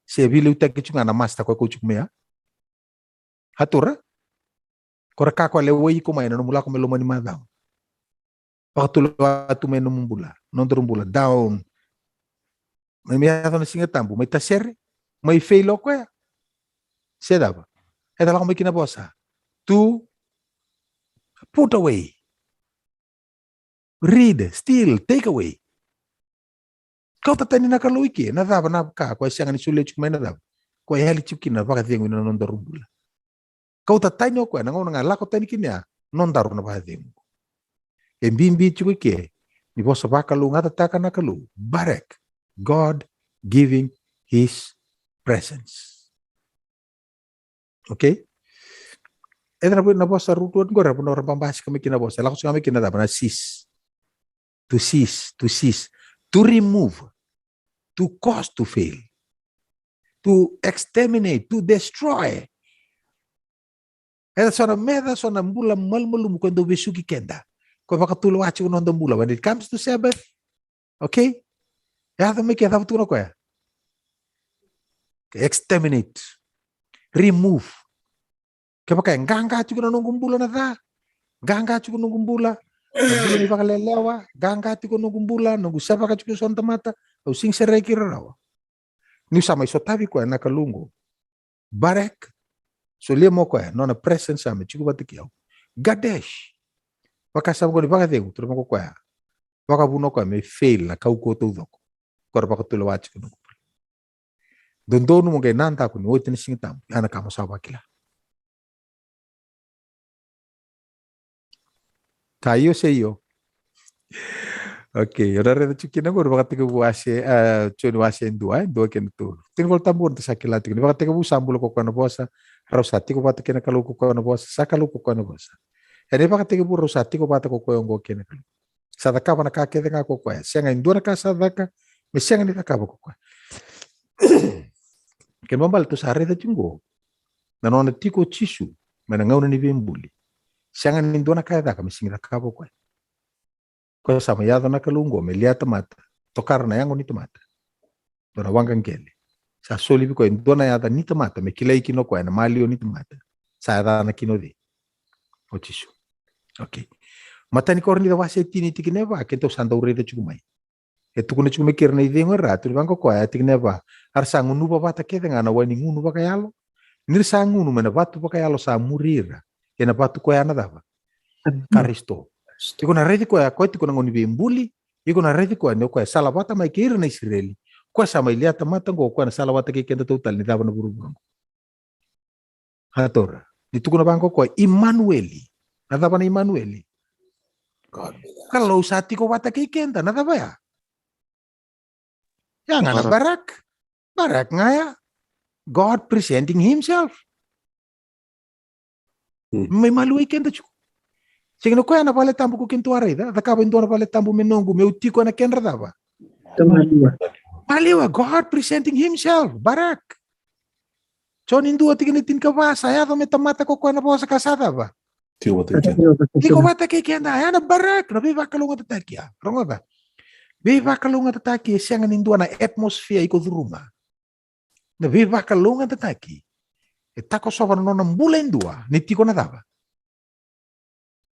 Saya bilu tak kecungan na masta ko kucuk mea. Hatura. Kora kako le woi ko mai no mula ko melo mani madam. Pakatulo atu meno mumbula. Nondor mumbula down. Mai mea na singa tambu, mai taser, mai fail ko ya. Saya daba. Eta la ko mai kinabosa. To put away. Read, steal, take away. Kau tatani na Kalou iki na daba na ka ko siang ni sule chuk mai na daba ko heli chuki na baka dengu na non darumbula kau tatani ko na ngona ngala ko tani kinya non daru na baka dengu e bimbi chuki ke ni bosa baka lu ngata taka na Kalou barek God giving his presence. Okay, na bosa rutuan gora puno orang pambahas kami kina bosa laku kami kina daba na cease to remove, to cause to fail, to exterminate, to destroy. Eda sona meda sona mbula malmulu mukondo besuki kenda. Ko baka tulo achi unondo mbula. When it comes to Sabbath, okay? Ya to make it tuno ko ya. Exterminate, remove. Kaya baka ganga achi kuno mbula na ta. Ganga achi kuno mbula. Mbula ni baka lelewa. Ganga achi kuno mbula. Nungu sapa achi kuno sonta mata. O sing serai kira rawa. Ni sama iso tabi ko na Kalungo. Barek. So lia mo ko no na presence sama chiku batikiao. Gadesh. Baka sama ko ni baka dengu turo mo ko ya. Baka buno ko me fail na kau ko to doko. Ko baka tulo wachi ko. Dondonu mo kay nanta ko ni wote ni singitam. Ana kamo sa bakila. Kayo sa iyo. Okay, ora re chuki na gor bakati ko wase choni wase dua ken tu. Tin gol tambur ta sakila tin bakati ko sambul ko kono bosa. Rosati ko bata ken kalu ko kono bosa, sakalu ko kono bosa. Ere bakati ko rosati ko bata ko koyo ken kalu. Sadaka bana ka ke nga ko ko. Senga indura ka sadaka, me senga ni ka ko ko. Ken mambal tu sare da chungo. Na nona tiko chisu, mena ngauna ni bembuli. Senga ni indura ka da ka me singa ka ko. Ko sama yado na kalungo me liata mata tokar na yango ni mata dona wangan kele sa soli ko en dona yada ni mata me kilai kino ko na malio ni mata sa yada na kino di ochisu. Okay, mata ni korni da wase tini tikine ba kento sanda urede chumai etu kuna chume kirna idengo ratu bango ko ya tikine ba har sangu nu ba bata kede ngana wani ngunu ba kayalo nir sangu nu mena batu ba kayalo sa murira ena batu ko yana dava karisto. Iko na redi ko ko tiko ngoni bembuli, iko na redi ko ne ko salawata mai kira na Israeli. Ko sama ilia tamata go ko na salawata ke kenda total ni dava na buru-buru. Hatora. Ni tuko na bangko ko Immanueli. Na dava na Immanueli. Kalau sati ko wata ke kenda na dava ya. Ya ngana barak. Barak ngaya. God presenting himself. May maluwi kenda chuko. Sing ko na pala tambo ko kinto arida, takabo indo na pala tambo menongo, meutiko na kenra dava. Maliwa, God presenting himself, barak. Chon indo tiginitin ka ba, saya do metamata ko na po sa kasada ba. Tiko bata kay kenda, ayana barak, na biba kalunga tatakia. Rongo ba? Biba kalunga tataki, siyangan indo na atmosphere iko duruma. Na biba kalunga tataki. Tako sobrang no ng bula indua, nitiko na dava.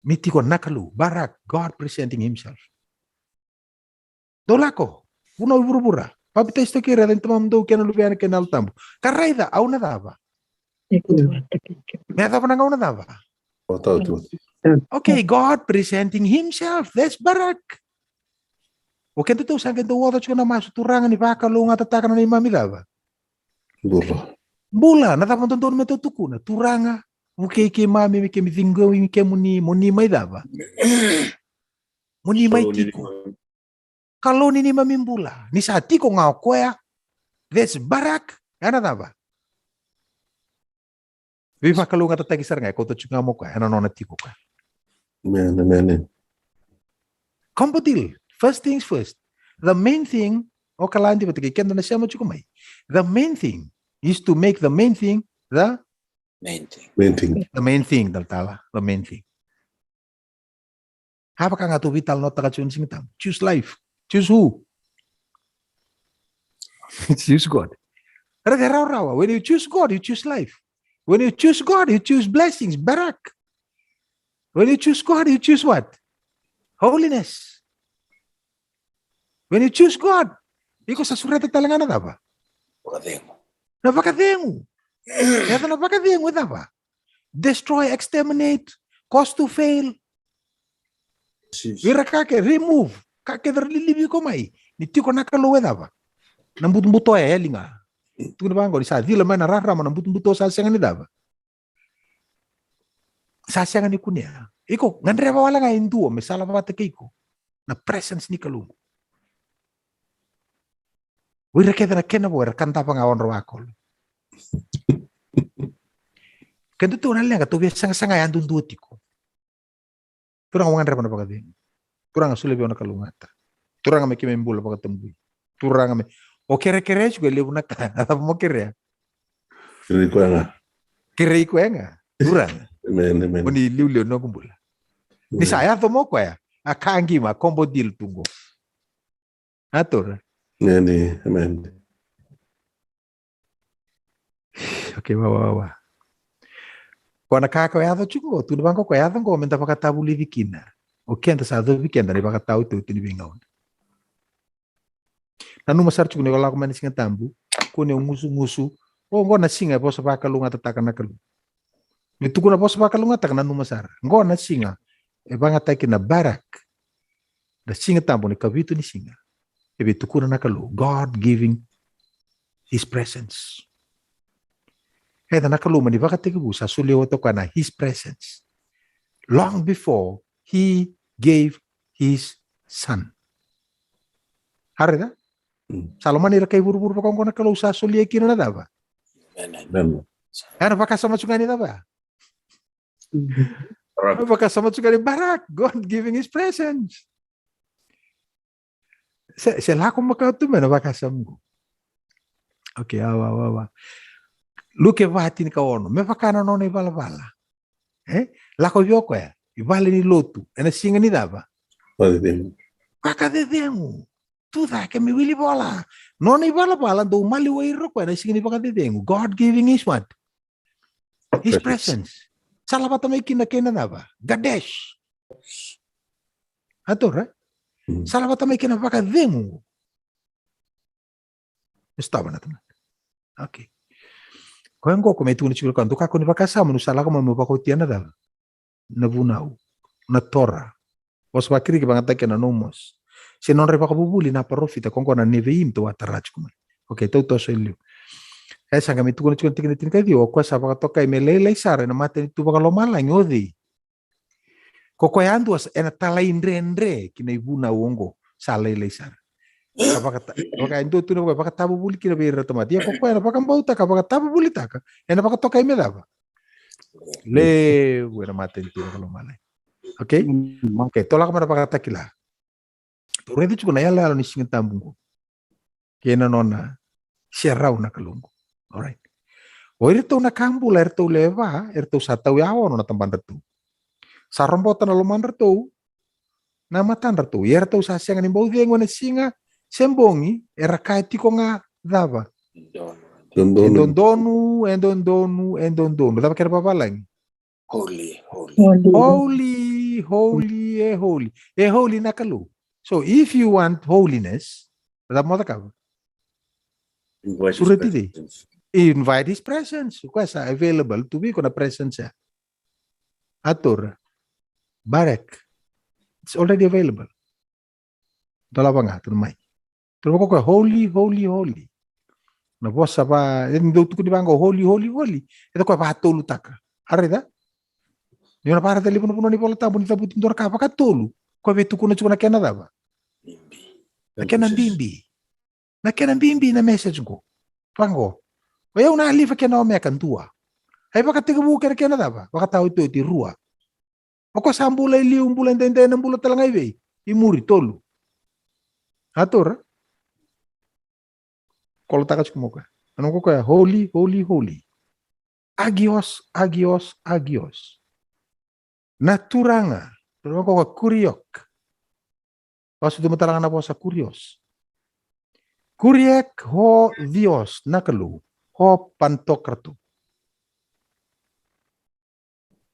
Mitiko nakalu, barak, God presenting himself. Dolako, uno buru-bura. Papita isto kira dan tamam do kena lubiana kenal tambo. Karaida, au na dava. Meta pa na dava. Okay, God presenting himself. That's barak. O kento to sang kento wada chuna masu turangan ni baka lu nga tatakan na imami dava. Bula, natapon tonton metutuku na turanga. Muke ke mami me ke mi vingo mi ke muni mai dava. Muni mai tiko. Kalau ni mami bula, ni sa tiko ngau koya. That's barak. Ana dava. Viva kalau ngata tagi sarnga ko to chunga mo ka ana nona tiko ka. Amen. Kompotil. First things first. The main thing o kalandi batigi kenda na siya mo chukumai. The main thing is to make the main thing the main thing daltala, the main thing. Hapa ka nga to vital nota ka chun singitam. Choose life. Choose who? Choose God. When you choose God, you choose life. When you choose God, you choose blessings, barak. When you choose God, you choose what? Holiness. When you choose God, iko sa surata talaga na daba? Napakadengu. Ito napakadengu daba? Destroy, exterminate, cause to fail. Vira kake, remove. Kake darlilibi ko mai. Niti ko nakaluwe daba? Nambuto linga. Ito na bangko, sa dila man nararama nambuto sa siyangan ni daba? Sa siyangan ni kunya. Iko, ngandreba wala nga induo, may salabata keiko. Na presence ni Kalou. Wira keda na kena bo, kanta pa nga on rawakol. Kendo to nalang ka to sanga andun duotiko. Turang wangan repa na pagkadin. Turang sulebi na kalungata. Turang me kimembula pagkatambuy. Turang me o kere juga lebu na ka. Apa mo kere? Kere ko nga. Turang. Amen. Oni liu no kumbula. Ni saya to mo ko ya. Akangi ma kombo deal tungo. Atur. Amen. Okay, wa. Kwa nakakawaya chuko, tu bangko kwaya tango menta pakatabu livikina. Okay, anta sa do weekend ni pakataw tu tinibingaw. Nanu masar chuko ni wala ko manisinga tambu, ko ne ngusu. O ngo na singa po sa pakalunga tatakan na kalu. Nitu ko na po sa pakalunga tak nanu masar. Ngo na singa e banga taki na barak. Da singa tambu ni kabitu ni singa. Ebe tukuna na kalu. God giving his presence. Kaya nakaluma ni bakatikibu sa suliwa to ka na his presence. Long before he gave his son. Harida. Salaman ira kay buru-buru pa kung nakalo sa soli kina na daba. Amen. Ano baka sa matsugan ni daba? Ano baka sa matsugan ni Barak? God giving His presence. Sila kung makautuman na baka sa mo. Okay, awa. Luke vatin ka ono. Me baka na nono ibala-bala. Lako yoko ya. Ibali ni lotu. Ena singa ni daba. Baka dedengu. Tuda que me willi bola. Non i bala do mali wa iro ko na singa ni baka dedengu. God giving His what? His presence. Salah bata may kinakena daba. Gadesh. Ato right? Salah bata may kinabaka dedengu. Estava na teman. Okay. Kau yang kau itu ni cikgu kan, tu kau ni pakai sama nu salah kau mau pakai tiada dah. Nabunau, na tora. Os bakiri ke bangat tak na nomos. Se non repa kau bubuli na profita kau na neveim tu ataraj kumai. Okay, tu soilio. Sangka itu kau ni cikgu tiga tiga dia. Kau siapa kau tokai melelai sare na mate tu bakal lomala ngodi. Kau yang tu ena talai indre kina ibu na uongo salai sare. Kapag ito na baka tabo buli kina bira tomati ako ko na baka bauta kapag tabo buli taka ena baka toka ime daba le buena mate itu kalau malay okay tolak mana baka takila pero itu juga na yala ni singin tambungo kena nona sierrau na kalungo alright o irto na kambula irto leva irto satau yawo na tamban retu sarombotan na luman retu na matan retu irto sasiangan ni bau diengo na singa sembongi era kaiti ko nga dava. Endondonu. Dava kera papalang. Holy. Holy na Kalou. So if you want holiness, dava mo ka. Invite His presence. Kuasa available to be kuna presence ya. Atur. Barak. It's already available. Dalawa nga tunay. Pero ko holy. Na bossa pa, ndo tuku di bango holy. Ito ko pa tolu taka. Arida? Ni na para tele puno ni bola tabu ni tabu tindor ka pa tolu. Ko be tuku na chuna kena daba. Na kena bimbi na message ko. Pango. Oya una alifa kena o me kantua. Ai pa katiga bu kena daba. Baka tau itu di rua. Poko sambula ili umbula ndende na mbula talangai be. Imuri tolu. Atur. Kalau takas kumuka. Ano ko kaya holy. Agios. Naturanga. Pero ko kuriok. Pasu tu matalangan na po sa kurios. Kuriek ho Dios na Kalou. Ho pantokratu.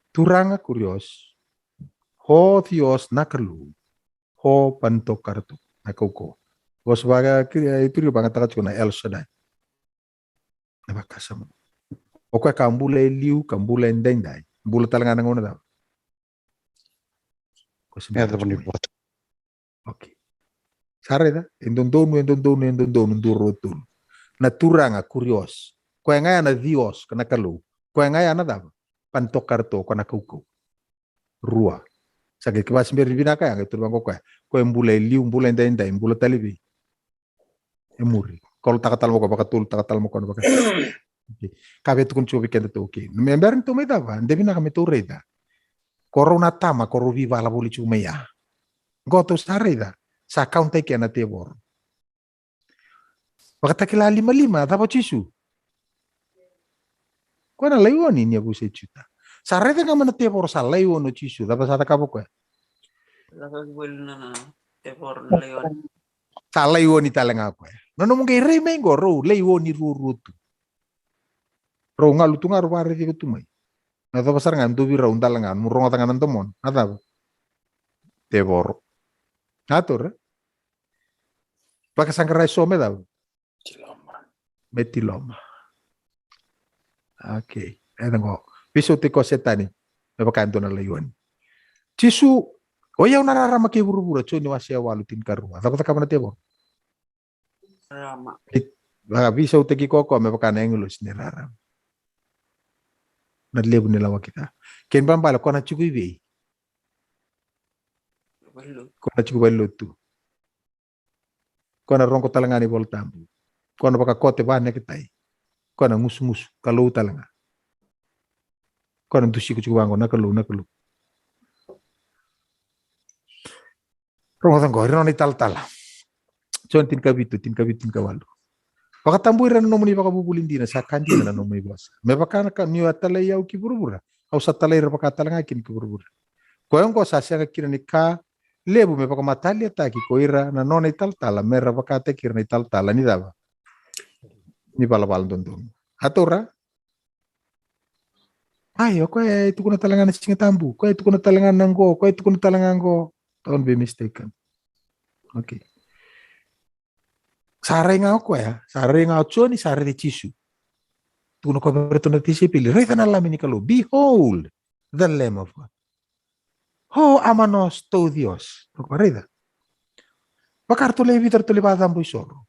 Turanga kurios. Ho Dios na Kalou. Ho pantokratu. Nakauko. Bos baga itu juga banget takat na El Shaddai. Nabakasam. Oke kambule liu kambule ndendai. Bulu talangan ngona daw. Oke. Sare da endondonu ndurutul. Naturanga kurios. Ko ngaya na Dios kana Kalou. Ko ngaya na daw. Pantokarto kana kuku. Rua. Sakit kibas mberi binaka yang itu bangko ko embule liu mbule ndendai mbule talibi. Emuri. Kalau takatal mo ko baka tul takatal mo ko baka. Okay. Kabe tu kun chubi kende to okay. Member to me dava, devi na kami to reda. Corona tama koro viva la boli chumeya. Goto sa reda. Sa account ay kena tebor. Baka takila 5 dapat chisu. Ko na layoni niya bu se chuta. Sa reda ka man tebor sa layono chisu, dapat sa takabo ko. Lakas na tebor na layon. Sa layoni talaga ko. Nono mo kay remay go ro layoni rurutu. Ro ngalu tu ngaru pare ti kutumay. Na to pasar ngan tu bira undalangan murong tangan tomon. Nata. Tebor. Atur. Baka sangkara some daw. Betiloma. Okay. Ano ko. Piso ti ko setani. Nabakanto na layoni. Chisu oyaw nararama kay buru-buru cho ni wasya walutin karuma. Dapat ka man tebor. Rama. Baka bisa utagi koko may pakana English ni raram. Nadlebu nila wakita. Ken pambala ko na chukui ko na chukui tu. Kona rongo talangani voltambu. Kona baka kote bane kitai. Kona musu Kalou talanga. Kona dusi kuchuwango na Kalou. Rongo tango rinoni tala. Cuman tin kawalu. Baka tambuira na nomuni baka bubulindina sa kandina na nomuni bosa. Me baka na niyo atalay au kiburubura. Au sa talay baka talanga kin kiburubura. Koyong ko sa siya kira ni ka lebu me baka matali ataki koira na nona italtala mera baka te kira na italtala ni daba. Ni balabal dondon. Atora. Ayo ko itu kuna talangan na singa tambu. Ko itu kuna talangan nanggo. Ko itu kuna talangan go. Don't be mistaken. Okay. Sare nga ko ya. Sare nga choni sare de chisu. Tuno ko berto na tisipili. Reza na lamini Kalou. Behold the Lamb of God. Ho amanos to Dios. Reza. Bakar to levi to lebadam boisoro.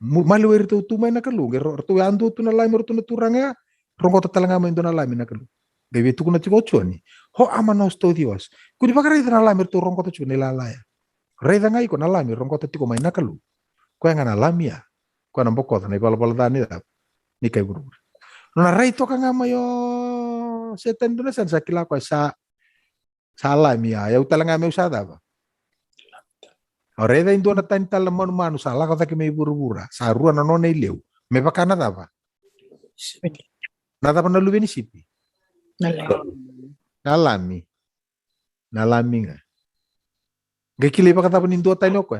Maluer to tu na Kalou. Tu ando tu na lamir tu na turanga. Rongo to talanga mo na lamir na Kalou. Debe tu kuna chigo choni. Ho amanos to Dios. Kuni bakar na lamir to rongo to chuni lalaya. Reza nga iko na lamir rongo to tiko may na Kalou. Ko nga na lamia. Ko na boko na balbalda ni kay buru. No na rito ka nga mayo setan doon sa kila ko sa lamia. Ayaw talaga may usada ba? O reda indo na tan talamon manu sa la ko ta may buru-bura. Sa ruwa na no na ilew. May baka na ba? Nada pa na lubi ni sipi. Nalami nga. Gakili pa katapon nindo tayo ko.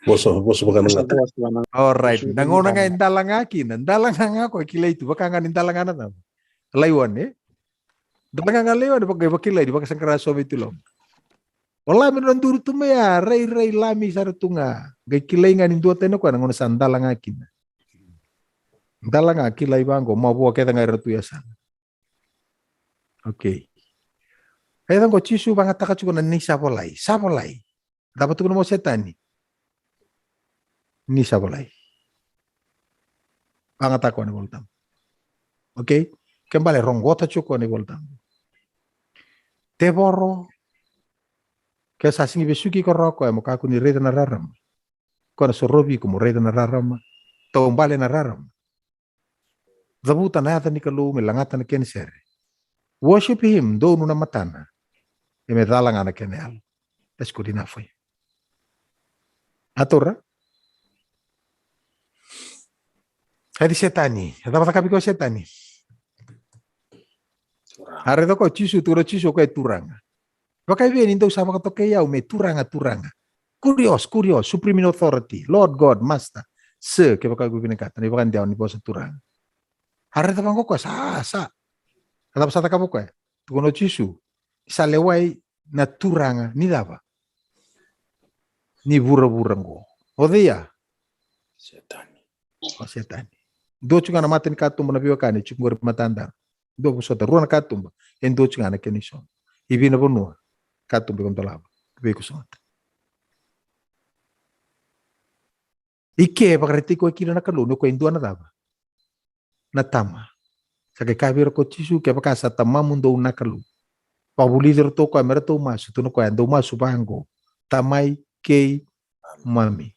Boso baka nang Alright. Nangona nga indalang akin. Indalang nga ako. Kilay ito. Baka nga indalang na na. Laywan eh. Dalang nga laywan. Baka kilay. Di baka sang karaso may tulong. Wala mo nang duro tumaya. Ray lami sa nga. Gay kilay nga nindo tayo ko. Nangona sa indalang akin. Indalang nga kilay bangko. Mabuwa kita nga ratuyasan. Okay. Kaya ko chisu banga takachuko na ni sapolay. Dapat ko na mo setani. Ni sabolay. Pangata ko ni voltam. Okay? Kembali ronggota chuko ni voltam. Teboro. Kaya sasingi besuki ko roko ya muka ko ni reda na raram. Ko na sorobi ko mo reda na raram. Taubale na raram. Zabuta na yata ni Kalou milangata na kensere. Worship him do na matana. E me dala nga na kenel. Tas ko dinafoy. Atora? Hadi setani, dapat kapi ko setani. Are to ko chisu ko turang. Baka bien indo sama ko to yau me turanga. Curious, supreme authority, Lord God, Master. Se ke baka gue binekatan, baka ndiaw ni bosa turang. Are to ko sa. Dapat sa ta ko. Tukono chisu. Sa lewai na turanga ni daba. Ni burang-burang. Odia. Setani. Do chunga na matin katumba na biwa kani chungur matanda. Do busota ruana katumba en do chunga na kenison. Ibi na bonua katumba kon tolaba. Be ko sonta. Ike bagreti ko kira na Kalou no ko indua na daba. Na tama. Sa ke kabir ko chisu ke baka sa tamamundo na Kalou. Pabulider to ko amera to masu to no ko ando masu bango. Tamai kei mami.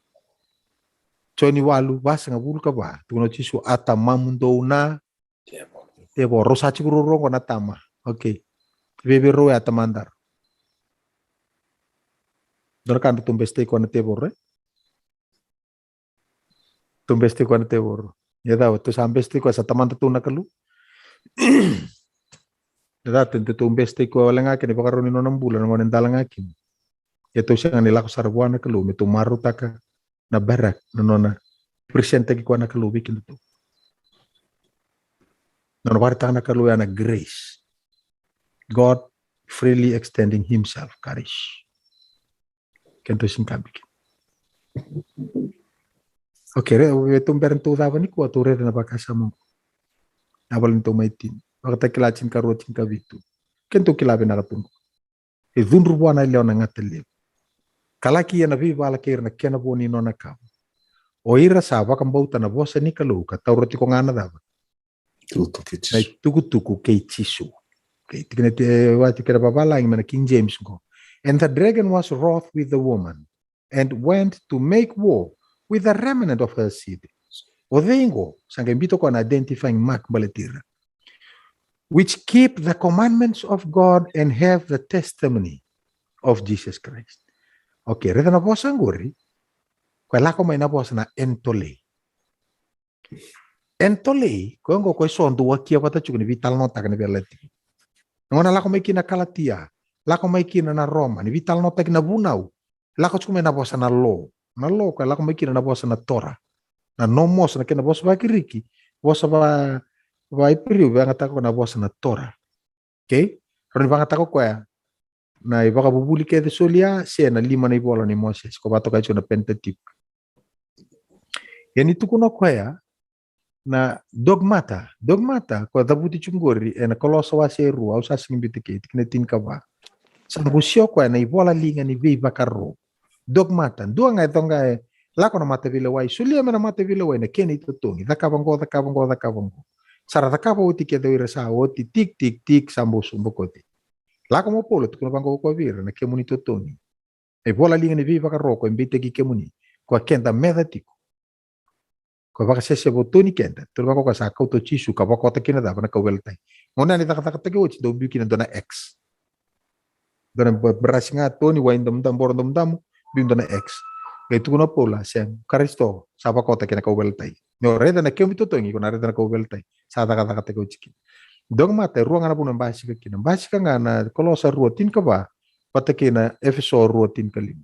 Choni walu basa nga bulu ka ba tuno chisu ata mamundo na tebo rosa chikuru rongo na tama. Okay. Bebe ro ya tamandar. Dorkan tumbeste ko na tebo re. Tumbeste ko na tebo. Ya daw to sambeste ko sa tamanda to na Kalou. Da tentu tumbeste ko wala nga kini baka ron no ng bulan ngon dalang akin. Ya to siya nga nila ko sa Rabuana Kalou me tumaru taka na barak na nona presente ko na Kalou bikin to. Nona warta na Kalou na grace. God freely extending himself courage. Kento singkabik. Okay, itong berentu dapat ni ko atore na bakasa mo. Abalin to maitin. Bakta kilachin karotin kabitu. Kento kilabe na katun. E dunru buana ileo na ngatele. Kalaki ya na viva ala kir na kena boni no na kam. O ira sa bakam bauta na bosa ni Kalou ka tauroti ko ngana dapat. Tuku kei chisu. Okay, tikene wati kira babala ng mana King James ko. And the dragon was wroth with the woman, and went to make war with the remnant of her city. Odengo, sangembito ko na identifying mak baletira, which keep the commandments of God and have the testimony of Jesus Christ. Okay, reta na posa ngori, kwa lako may na posa na entole. Entole, ko ngo ko sondu wakia wata chukuni vital nota kani belati. Ngona lako may kina Kalatia, lako may kina na Roma, ni vital nota kina bunau. Lako chukume na posa na law. Na law kwa lako may kina na posa na Torah. Na nomos na kina posa ba kiriki, posa ba ipiriu ba ngatako na posa na Torah. Okay? Ron ba ngatako kwa na ibaka bubuli ke de solia se na lima na ibola ni Moses ko bato ka na Pentateuch. Yani tukuno kwa na dogmata ko dabuti chungori na kolosa wa se ru au sa singbitike tikne tin ka ba. Sangusio kwa na ibola linga ni vei bakaro. Dogmata dua ngai tonga lako na mate vile wai sulia na mate vile wai na keni totongi dakabango. Sara dakaba uti ke de sa oti tik sambo sumbokoti. Lako mo polo tukuna bango ko vira na kemuni totongi. E bola linga ni vei bakaro ko mbite ki kemuni ko kenda medatiko. Ko baka sese botoni kenda tur bako ka sa kauto chisu ka bako ta kina da bana ka weltai. Ngona ni taka tege uchi do bukina dona x. Dona brasinga toni wa indom dam bim dona x. Ke tukuna pola sem karisto sa bako ta kina ka weltai. No reda na kemi totongi ko na reda na ka weltai. Sa taka tege uchi. Dong mate ruang ana puna basi ka kina. Basi ka ngana kolosa ruatin ka ba patake na Efeso ruatin ka lima.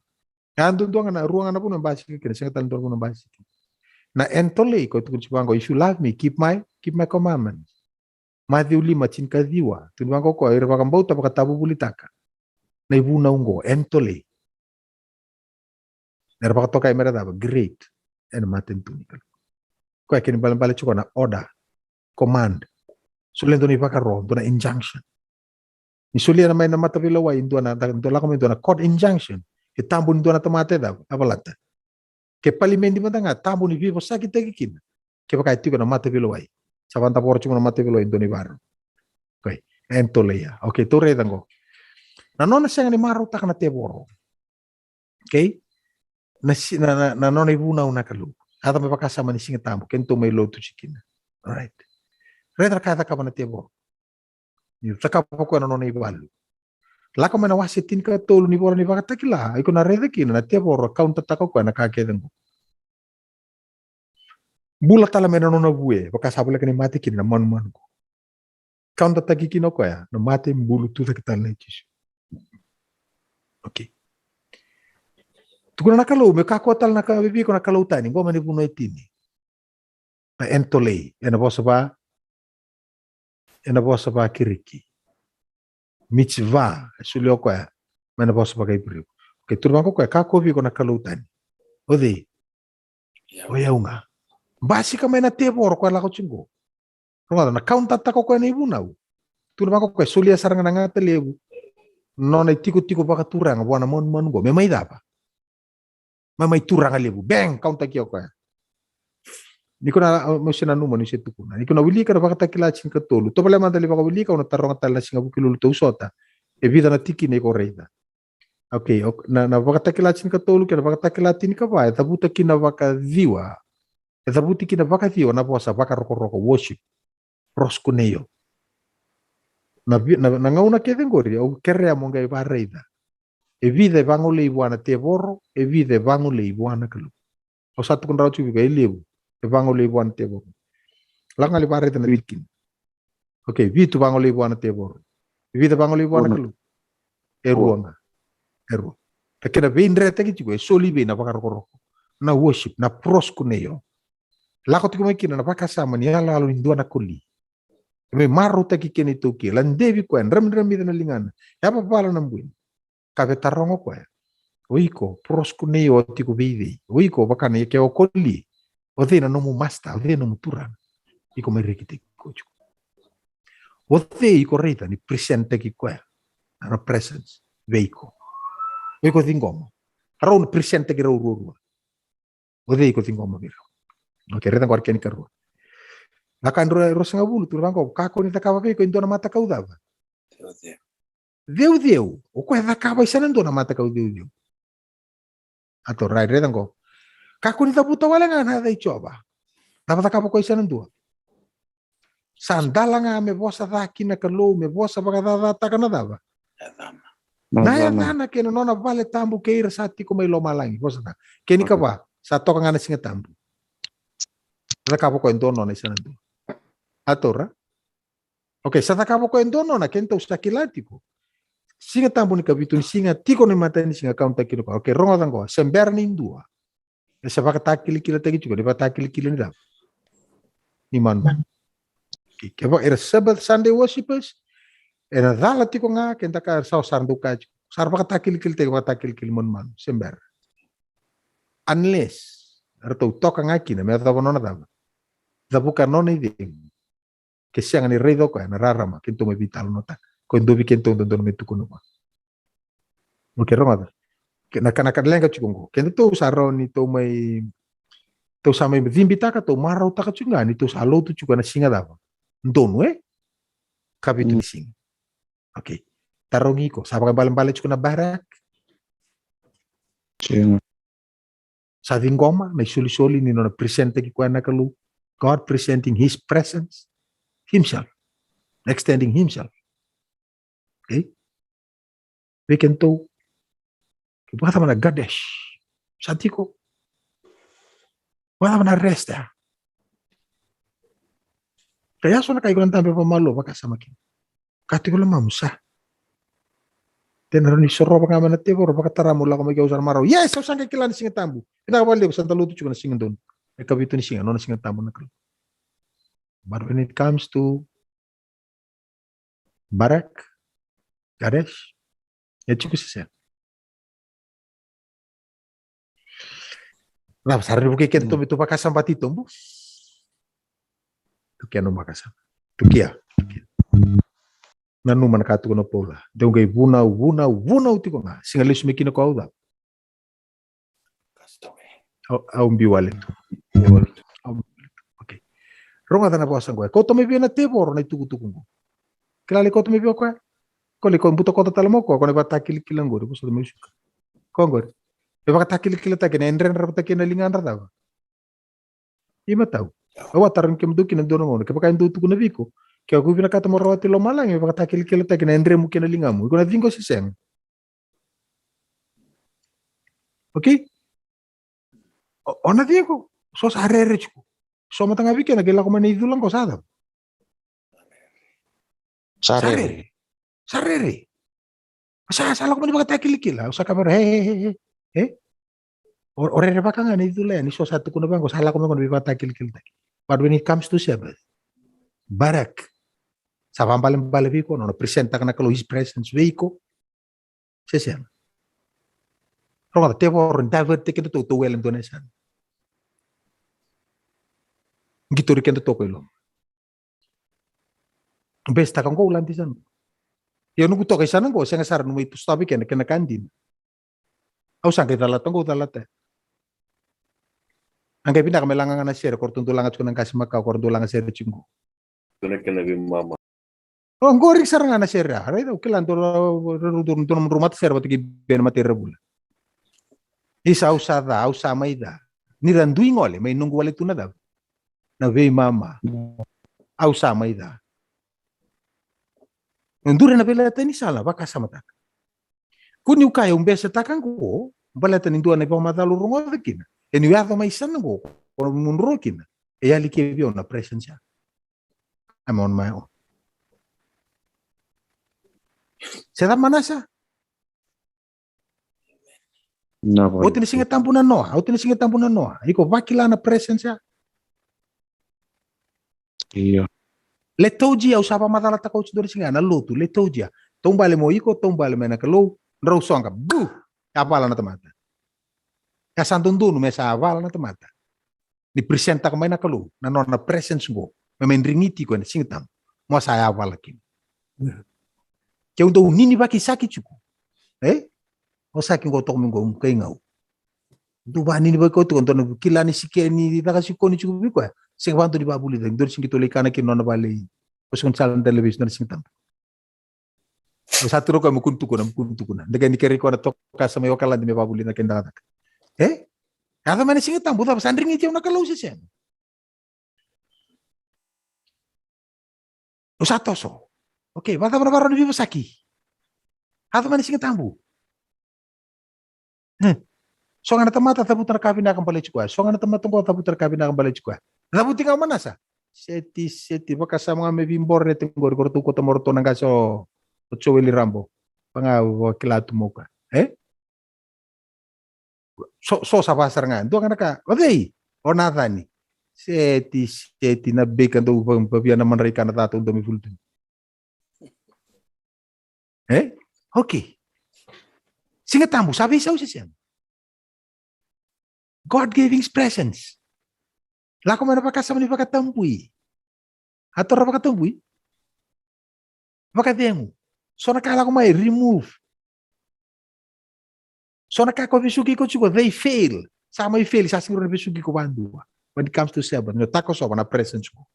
Andun doang ana ruang ana puna basi ka kina sa tan puna basi. Na entole ko tukun sibango, if you love me, keep my commandments. Matthew 5 cinka diwa. Tunbango ko ira bakambau ta bakatabu bulitaka. Na ibuna ungo entole. Na bakatoka imera daba great and matentuni. Ko akin balan chuko na order, command. Sulen doni bakaro, dona injunction. Ni sulia na may na matavila wa indona dola kami dona court injunction. Itambun dona tamate daba abalata. Ke palimendi matanga tambo ni vivo sakit tagi kin ke pakai tigo na mate viloi sabanta por cuma na mate viloi doni baru okay entole ya okay tore dango na nona sanga ni maru tak na teboro okay na nona ibuna una Kalou ata me pakasa mani singa tambo kento me lo tu chikin alright redra kata ka na teboro ni taka ko na nona ibalu lako mena wasitin ka tolu ni boro ni bakatakila iko na rede kin na teboro counter tako ko na kake dengo bula tala mena nona bue baka sabule kani mate kin na man ko counter taki kino ko ya na mate mbulu tu tak tal na kisu okay tukuna na Kalou me ka ko tal na ka bibi ko na Kalou tani ngoma ni buno etini na entole ena bosa ba kiriki mitzvah sulio ko ya mena bosa ba kai brio okay turbango ko ka ko bi ko na Kalou tani ode oya unga basicamente na tebor ko la ko chingo ronga na counta ta ko ni bunau tu na ko sulia sarang na ngata lebu non ai tiko baka turang buana mon go me mai dapa mai turang lebu bang counta ki ko ni ko na mo sina no mo ni setu ko ni ko na wili ka baka takila chin ka tolu to bale mandali baka wili ka na taronga tala singa bukilul to sota e vida na tiki ne ko reida okay na baka takila chin ka tolu ka baka takila tin ka ba tabuta kina baka viwa tabuti kina baka thio na posa baka roko worship proskuneyo na ngauna kede ngori o kerrea monga iba reida e vide vangole ibuana teboro e vide vangole ibuana Kalou o satu kun rau chubi ga ilebu e vangole ibuana teboro langa le bare na wikin okay vitu vangole ibuana teboro e vide vangole ibuana Kalou e ruanga eru takena vindre tagi chugo e soli be na baka roko na worship na proskuneyo lako tiko makina na baka sama ni ala alu indua na kuli me maru taki keni toki lan devi ko en ram na lingana ya pa pala nambuin ka vetarongo ko oiko proskuneyo tiko vivi oiko baka ne ke okoli o dena no mu masta o dena mu turan iko me rekite ko o te iko reita ni presente ki ko na presence veiko oiko tingomo aro presente ki ro o de iko tingomo viro okay reta kwar keni karu akan rosanga bulu turbango kako ni takava ko indona mata kaudava deu o ko da kava isana indona mata kaudeu Atau rai retan ko. Kaku ni taputa wala nga na coba. Dapat kapo ko isa nandua. Sandala nga me bosa taki na Kalou me bosa baka taka na dava. Na na kena nona vale tambu keira sati ko may lomalangi bosa na. Keni ka ba sa toka nga na singa tambu. Dapat kapo ko endono na isa nandua. Atora. Okay, sa kapo ko endono na kenta ustakilati ko. Singa tambu ni kabitu ni singa tiko ni mata ni singa kaunta kilo ka. Okay, rongo tango. Sember ni indua. Sa baka takili-kila tagi juga. Di ba takili-kila ni dava. Ni man. Okay, kaya era Sabbath Sunday worshippers. Era dala tiko nga kenta ka sa sanduka. Sar baka takili-kila tagi baka takili-kila man. Sember. Unless atau toka nga kina me dava nona dava. Dava ka nona ideng. Che siang ni rei doko na rarama kento me vital nota. Quando vi kento dono me tukuno ma. Oke ronga. Na lenga chukungo. Kento to saro ni to mai to sama invita ka to marau taka chunga ni to salo tu chuka na singa dava. Ndono kabitu ni singa. Oke. Tarongi ko saba ka balang-balang chuka na barak. Singa. Sa dingoma na soli-soli ni no na presente ki kwa na Kalou. God presenting his presence himself. Extending himself. Okay? We can do baka mana Gadesh. Santi ko. Baka mana resta. Kaya so na kayo lang tabi pamalo baka sa makin. Kati ko lang mamusa. Tenaron ni soro baka mana tibo baka tara mula ko may usar maraw. Yes, so sangkay kilala ni singa tambu. Pinakabali ko sa taluto chuko na singa doon. Ay kabito ni singa no na singa tambu na Kalou. But when it comes to Barak, Gadesh, ya chuko siya. Nah, sarili buki kento itu pakasam batito bu. Tukia no makasam. Tukia. Nanu man katu no pola. Dongay vuna uti ko nga. Singalis me kino ko auda. Au mbiwale tu. Okay. Ronga tana po asang ko. Ko to me bi na tebor na tuku-tuku. Kilali ko to me bi ko. Ko le ko buto ko to talamo ko ne bata kilang go ko so me suka. Ko ngor. E baka takil-kila ta kina endren rabata kina lingan rata. Ima tahu. Awa taran kem duki na dono mo. Kapag kain dutu ko na biko. Kaya ko binakata mo rawati lo malang. E baka takil-kila ta kina endren mo kina lingan mo. Iko na vingo si Seng. Okay? O na ko. So sa harere ko. So matanga biki na gila ko man idulang ko sa adam. Sarere. Salah ko man baka takil-kila. Sa kamera hey. Ore baka nga nito lang ni so satu ko na bang ko sala ko man bibata kilkil taki. But when it comes to Sabbath, Barak sa pambalang ko no presenta ka na Kalou his presence veiko. Siya. Ronga tevor David tikito to well Indonesia. Gitu rin kento to ko ilo. Besta kang ko ulan tisan. Yo nugo to kay sanan ko siya nga sar no may tustabi kena kandin. Au sangkay talatong ko talate. Ang kaya pinakamelangan na share, kortong tulangat ko ng kasimakaw, kortong tulangat share chinggo. Tunak ka na mama. Oh, ang gorik sarang na share. Aray, okay lang, turun rumat share, pati kibiyan matira bula. Isa usada, usamay da. Niranduin ngole, may nunggu wale tuna daw. Na vey mama. Usamay da. Nandura na belata ni sala, baka sa mata. Kung yung kaya umbesa takang ko, balata ninduan na ipamatalo rungo kina. E ni yata may isan ko, kung munro kina. E yali kibyo na presensya. I'm on my own. Saya manasa. O tinisingat tampo na noa. Iko bakila na presensya. Iya. Letougia usapa matalata coach do singa na lutu. Letougia. Tombale mo iko, tombale me na Kalou. Nrau songa. Bu! Apala na tamata. Kasandunduno me sa aval na tamata. Ni presenta kamay na Kalou. Na no na presence go. May ringiti ko na singitam. Mo sa aval akin. Kaya undo nini baki sakit chuko. O sakin ko to mingo kay ngaw. Duba nini ba ko to no kilani sikeni nakasiko ni chuko ko. Sing wanto di babuli dang dor sing kitole kana kin nona bali. Os kun salan television na singitam. O saturo ko mukuntu ko na. Daga ni keri ko na to ka sa may wakala di me babuli na kenda. Ata mana singa tambu tapa sandring iti na Kalou siya. Usatoso. Okay, bata mana baron bibo saki. Ata mana singa tambu. So nga natamata tabutan na kabi na kang balay so nga natamata ko tabutan na kabi na kang balay tabutin ka manasa. Seti baka sa mga may bimbor na tinggor korto ko tamorto ng kaso Ocho Willy Rambo. Panga wakilato mo ka. So sa pasar nga. Doon ka naka, okay, o nata ni. Seti na bekan do pabiyan naman rin ka na tatong dami fulton. Okay. Singatambo, sabi sa siya. God gave his presence. Lako man napakasama ni pagkatambuy. Ato ra pagkatambuy. Pagkatemo. So nakala ko may remove. So nakakabisugi ko chuko, they fail. Sa may fail, sa siguro na bisugi ko bandua. When it comes to seven, no tako so na presence ko.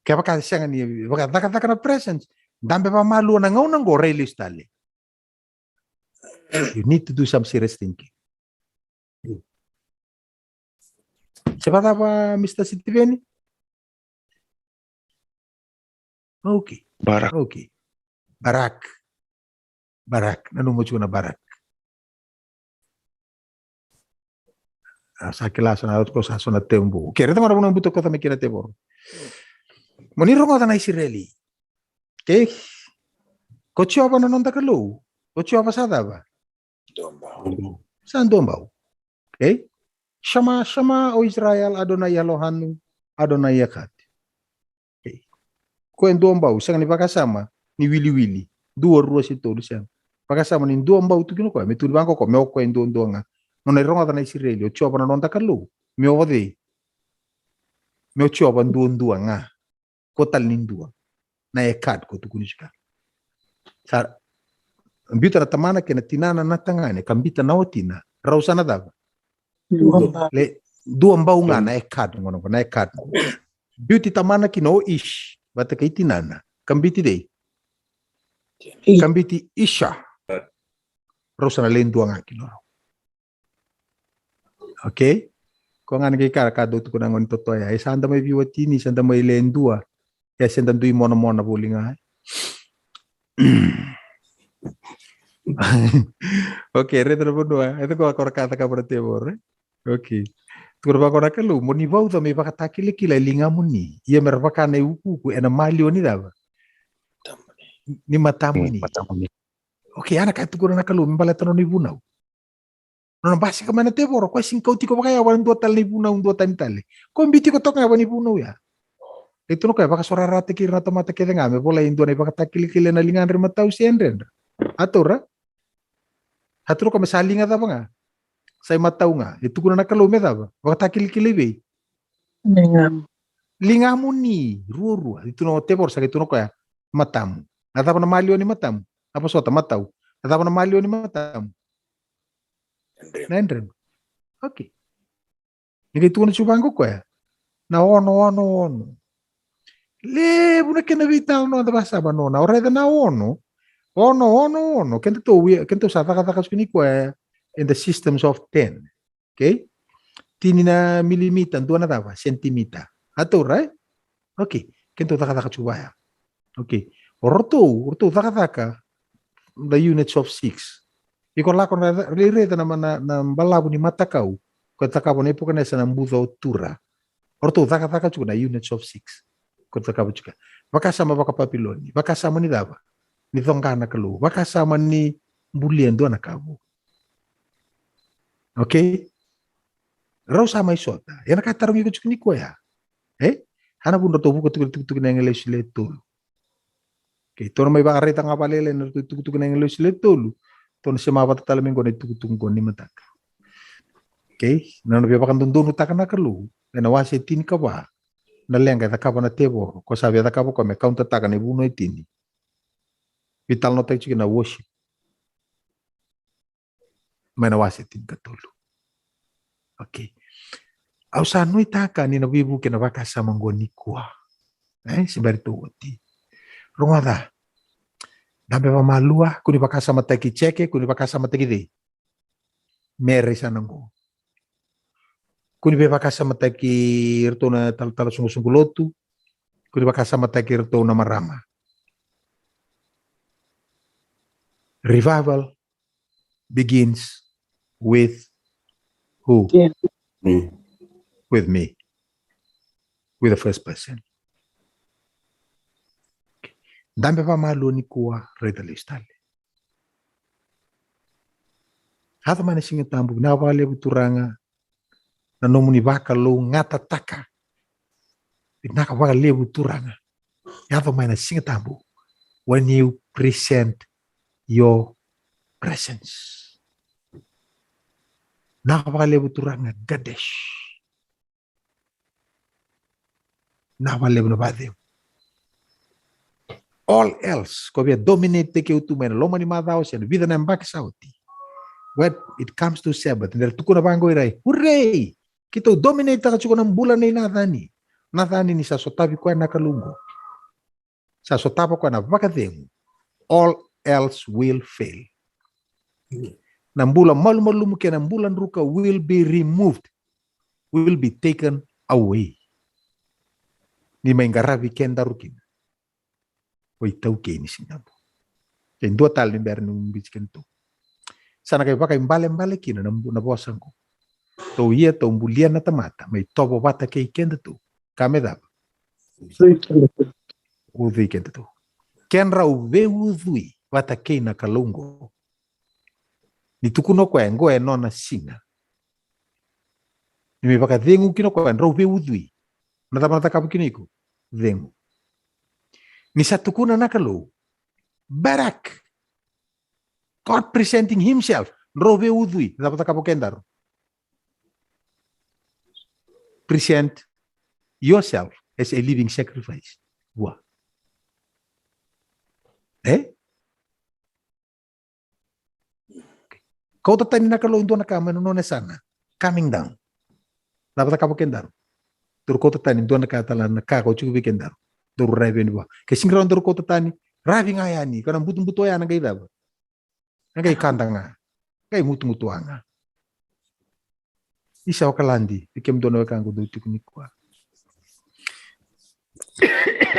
Kaya baka siya nga ni, baka taka na presence. Dambe pa malu na ngaw go release tali. You need to do some serious thinking. Siapa apa Mr. Sitiveni? Okay. Barak. Okay. Barak. Nanu mo na barak. Sa kilasan na ko sa na tembo. Okay, rito mara mo nang buto ko tamay kina tembo. Moniro nga na Israeli. Okay. Kocho apa nanon ta Kalou? Kocho apa sada ba? Saan dombao? Okay. Shama o Israel Adonai Elohanu Adonai Yakat. Okay. Kung dombao sang ni pakasama ni Willy. Dua ruas itu siya. Pakasama ni dombao tu kino ko. May tulbang ko may ko endo nga. Non ronga na Israel. Ocho apa nanon ta Kalou? May ovade. May ocho apa ndo nga. Kotal nindua. Na Yakat ko tu kunishka. Sa ambita na tamana kena tinana na tangane kambita na otina rausa na dava le duambau nga na ekad ngono na ekad beauty tamana kino ish bata kay tinana kambiti dei kambiti isha rausa na len duanga kino okay ko nga ngi kara kado tu kunangon totoya e sanda may biwatini sanda may len dua ya sanda dui mona bulinga Okay, retro berdua. Itu gua kata kabar tebor. Okay. Turba kora Kalou, moni vau ta me pakataki kila linga muni. Ia merpaka na uku ena malio ni dava. Ni matamu ni. Okay, anak itu kurang Kalou mbala tano ni bunau. Non basi ka mana tebor, ko sing kauti ko kaya wan 2 tal ni bunau 2 tan tali. Ko mbiti ko tok nga ni bunau ya. Itu no kaya baka sorarate kirna tomata kete ngame bola indo na pakataki kila na linga rima tau sienden. Atura haturo ka masali nga tapa nga say mataw nga itu kuna Kalou me tapa wakata kilikilibe linga mo ni ruru itu no tebor sa itu no kaya matamu natapa na malio ni matamu apa sota mataw natapa na malio ni matamu nendren okay nigi itu na chubang ko kaya na ono le buna kena vital no tapa saba no na oreda na ono, kento sa taka skuni ko in the systems of 10. Okay? Tinina milimita, dua na tapa, sentimita. Ato, right? Okay. Kento taka chubaya. Okay. Orto taka the units of 6. Iko lako na reta naman na balabu ni matakau, ko taka po na ipo kanesa ng budo tura. Orto taka chuna units of 6. Ko taka po chuka. Bakasama baka papiloni, bakasama ni dava. Nitong ka na Kalou, bakasama ni bulian doon na kabo. Okay? Raw sa may sota. Yan nakatarong yung kutsuk ni kuya. Hana po natubo ko tuk na yung legislator. Okay, ito na may bakarita nga palila na tuk na yung legislator. Ito na siya mapatalamin ko na tuk ko ni mataka. Okay? Nanabiyapakan doon utaka na Kalou. Nawasi tin ka ba? Nalenga taka pa na tebo. Ko sabi taka pa ko may counter taka ni buno itini. Vital no tayo na worship. May nawasitin katulo. Okay. Au sano itaka ni nabibu kinabakasa manggoni kuha. Si barito uti. Rungada. Dambe pa malua, kuni bakasa mataki cheke, kuni bakasa mataki de. mere sanango. Kuni be bakasa mataki irto na tal sungu lotu. Kuni bakasa mataki irto na marama. Revival begins with who? Yeah. Me. With me. With the first person. Dambe pa maloni kuwa reda listale. Hata mana singa tambu na wale buturanga na nomuni baka lo ngata taka. Naka wale buturanga. Hata mana singa tambu when you present your presence. Naka wale buturanga gadesh. Na wale bunabadeu. All else, ko be dominate take you to men lomani madhaos and vida na mbaki sauti. When it comes to Sabbath, and tukuna bango irai, hooray! Kita dominate taka chuko ng bulan na nathani. Nathani ni sa sotabi kwa nakalungo. Sa sotapa kwa na vakademu. All else will fail. Nambula malumalumu ke nambulan ruka will be removed. Will be taken away. Ni maingarabi kenda rukin. Oi tau ke ni sinabo. Ken dua tal ni ber nung bichiken tu. Sana kay baka imbale kina na bosan ko. To ia to mbulian na tamata may tobo bata kay kenda tu. Kame dab. Udhi kenda tu. Kenra uve udhui bata kay na kalungo. Ni tukuno kwa ngo e nona singa. Ni me baka dengu kino kwa nro uve udhui. Na tamata kapu kiniko. Dengu. Ni sa tukuna nakalo. Barak. God presenting himself. Robe udhui. Dapat kapo kendaro. Present yourself as a living sacrifice. Wah. Kau tatani nakalo indo nakama no sana. Coming down. Dapat kapo kendaro. Turu kau tatani indo nakatalan nakako chukubi kendaro. Turu rebe ni ba. Kesingron turu kau tatani. Ravi ngayani. Karena butuh-butuh ya nagai daba. Nagai kandanga. Nagai mutu-mutu anga. Isa wakalandi. Ikem dono kango do tiknikwa.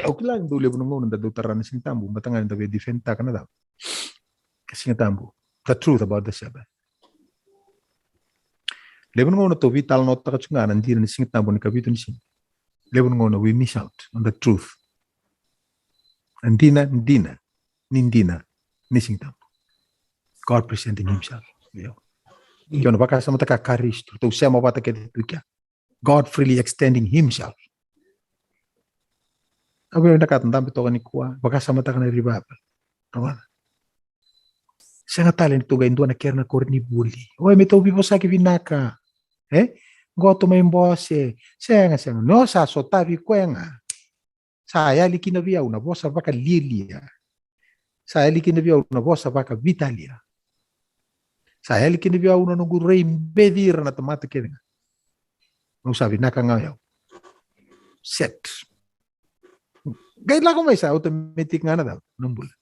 Auckland do lebu nungo nda do tarana sing tambu. Batangan nda be defenta kana daba. Kasing tambu. The truth about the Sabbath. Lebu nungo to vital not takachunga nandi na sing tambu ni kabitu ni sing. Lebu nungo we miss out on the truth. Ndina, nindina, nising tampo. God presenting himself. Kyo na baka sa mataka karisto. To siya mabata kaya. God freely extending himself. Ako yung nakatandang bito ka ni kuwa. Baka sa mataka na revival. Tawana. Siya nga talent ito gayin doon na kaya na korin ni Buli. Oy, may tawbi po sa kivinaka. Goto may boss Siya nga. No, sa sotabi ko nga. Saya likinavia una vossa vaca lilia. Saya likinavia una vossa vaca vitalia. Saya likinavia una no gurei bedir na tomate kenya. Não sabe naka ngayaw. Set. Gay lang ko may sa automatic nga na daw. Numbul.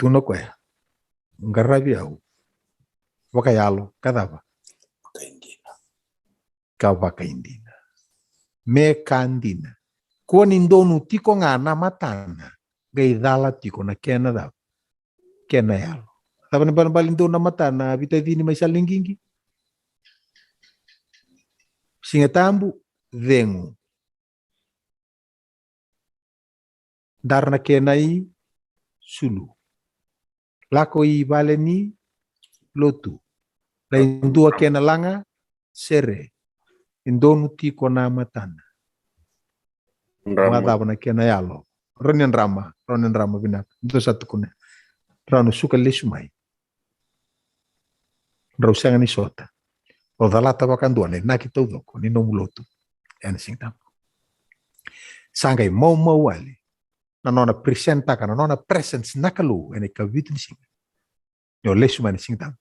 Tuno ko ya. Ngarabiaw. Wakayalo kadaba. Kawaka indina. Me kandina. Ko nindonu tiko nga namatana. Gay dala tiko na kena daw. Kena yalo. Tapa ni balindo na matana. Vita dini may salingingi. Singatambu. Dengu. Dar na kena i. Sulu. Lako i baleni. Lotu. Laindua kena langa. Sere. Indonu tiko na matana. Mada na kena yalo. Ronen rama binak. Ito satu kuna. Rano suka lesumai. Rausangan ni sota. O dalata wakanduane nakita udoko ni nomulotu. Ena sing tampo. Sangai mau wali. Na nona presenta kana nona presence nakalu ene kavitu ni sing. Yo lesumai ni sing tampo.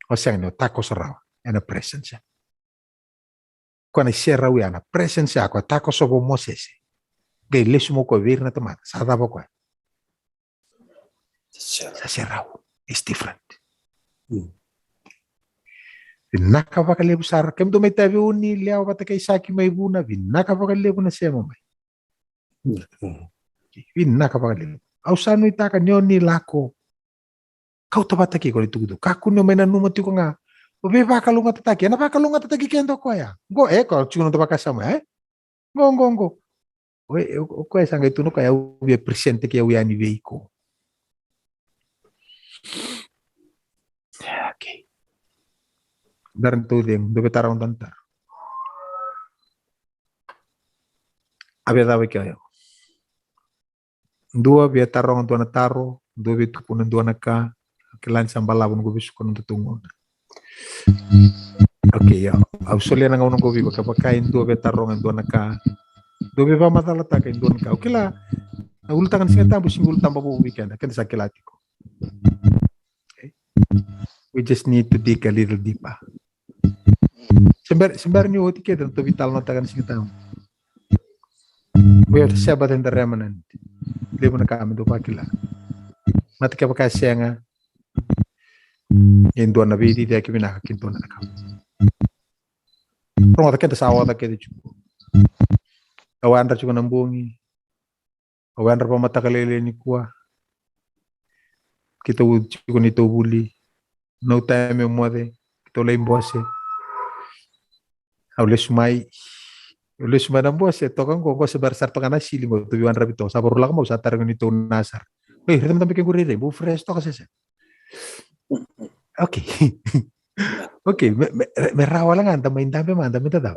O sangai no tako sarawa ena presence. Quando serra o ana presença com ataco sobre o Moisés. Que ele sumo com vir na tomada. Sada boca. Sa serau is different. Vinaka vakalevu sara kem do mai tavi uni leo vata kai saki mai vuna vinaka vakalevu na sema mai. Vinaka vakalevu. Au sanu itaka nioni lako. Kau tabata ki ko itu kaku no mena numa tiko nga. Obe vakalunga tataki ana vakalunga tataki kendo ko ya. Go ko chuno tabaka sama Go. O esa nga itu no kaya ubi presente que eu ani veiko. Okay. Daran tu ding do betarang tantar. Abe dawe kaya. Dua biar tarong tuana taro, dua biar tukunan tuana ka, kelan sambalabun go bisu kono tutungon. Okay ya. Ausolia nang unong go bigo kapakain dua biar tarong tuana ka. Dua biar matala ta kain tuana ka. Okay lah. Ultangan singa tambo singgul tambo bu weekend. Kan sakilatiko. Okay. We just need to dig a little deeper. Sembar ni oti ke dan to vital natakan singa tambo. We have to Sabbath and the remnant. Levo na kami do pakila. Mati ka baka senga. Indo na vidi dia kimi na kinto na ka. Rongo ta kenta sawa ta kete chuko. Awandra chuko nambungi. Awandra pa matakalele ni kuwa. Kita chuko ni Taubale. No time mwade. Kita le mbose. Au le sumai. Ulis manam bos ya tokang kok sebar sar pangana sili mo tujuan rabito sabor lang mo sa tarang nito nasar. Retam tampi ke gurire bu fresh to kasi. Okay. Okay, me rawalan anda main tampe manda minta daw.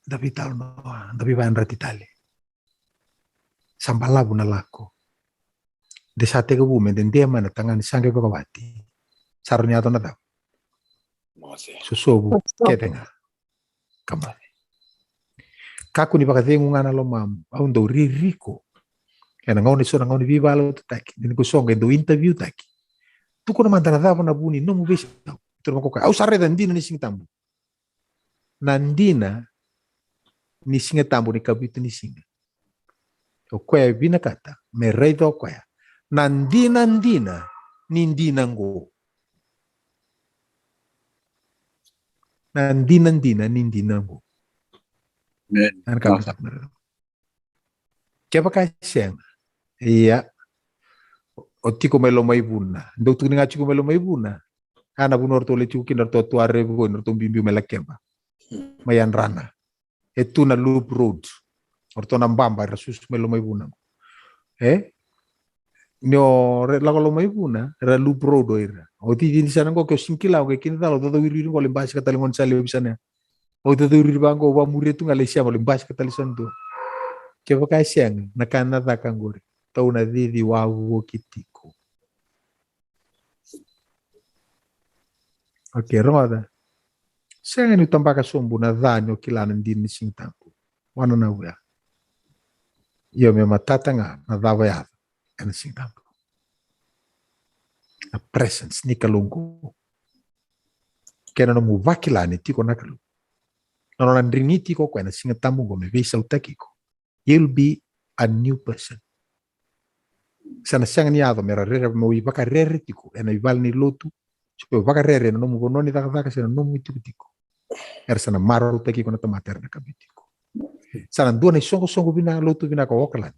Navitalai no, Navitalai. Sambala buna lako. Desate ke bumen den dia mana tangan sangke ko kawati. Sarnya to na daw. Susobu ketenga. Kamari. Kaku ni pakatengu ngana lo mam, au ndo ririko. Kena ngoni so ngoni vivalo taki. Ni ko songa ndo interview taki. Tu ko na mantana dava na buni no mu besi. Tu ko ka au sarre dandina ni singa tambu. Nandina ni singa tambu ni kabitu ni singa. O kwa bina kata me redo kwa. Nandina nindina ngo. Nandina nindina ngo. Kan kamu tak mereka. Siapa kasih? Iya. Otiko melo mai buna. Dok tu ningaci ko melo mai buna. Ana bunor to lechu kinar to tuare bu nor to bimbi melakemba. Mayan rana. Itu na loop road. Orto nambamba rasus melo mai buna. Nyo la ko mai buna, ra loop road oira. Oti di sana ko singkila ko kinta lo to wiri ko limbas ka talingon sali bisana. O to wiri bango wa muri tu ngale siya mo limbas ka talisan tu. Ke baka siyang nakana ta kanguri. Tau na di wa wo kitiko. Okay, roda. Siyang ni tambaka sombu na danyo kilanan din ni sing tampo. Wana na uya. Yo me matata nga na dawaya. Ano sing tampo. A presence ni kalungko. Kena no mu vakilani tiko na kalu. No nandrini tiko kwa na singa tambo go me visa utakiko. You'll be a new person. Sana siyang niyado mera rere mo ibaka rere tiko. Ena ibal ni lotu. So ibaka rere no mu gono ni taka sana no mu tiko. Era sana maro utakiko na tomater na kabitiko. Sana dua na songo bina lotu bina ko Auckland.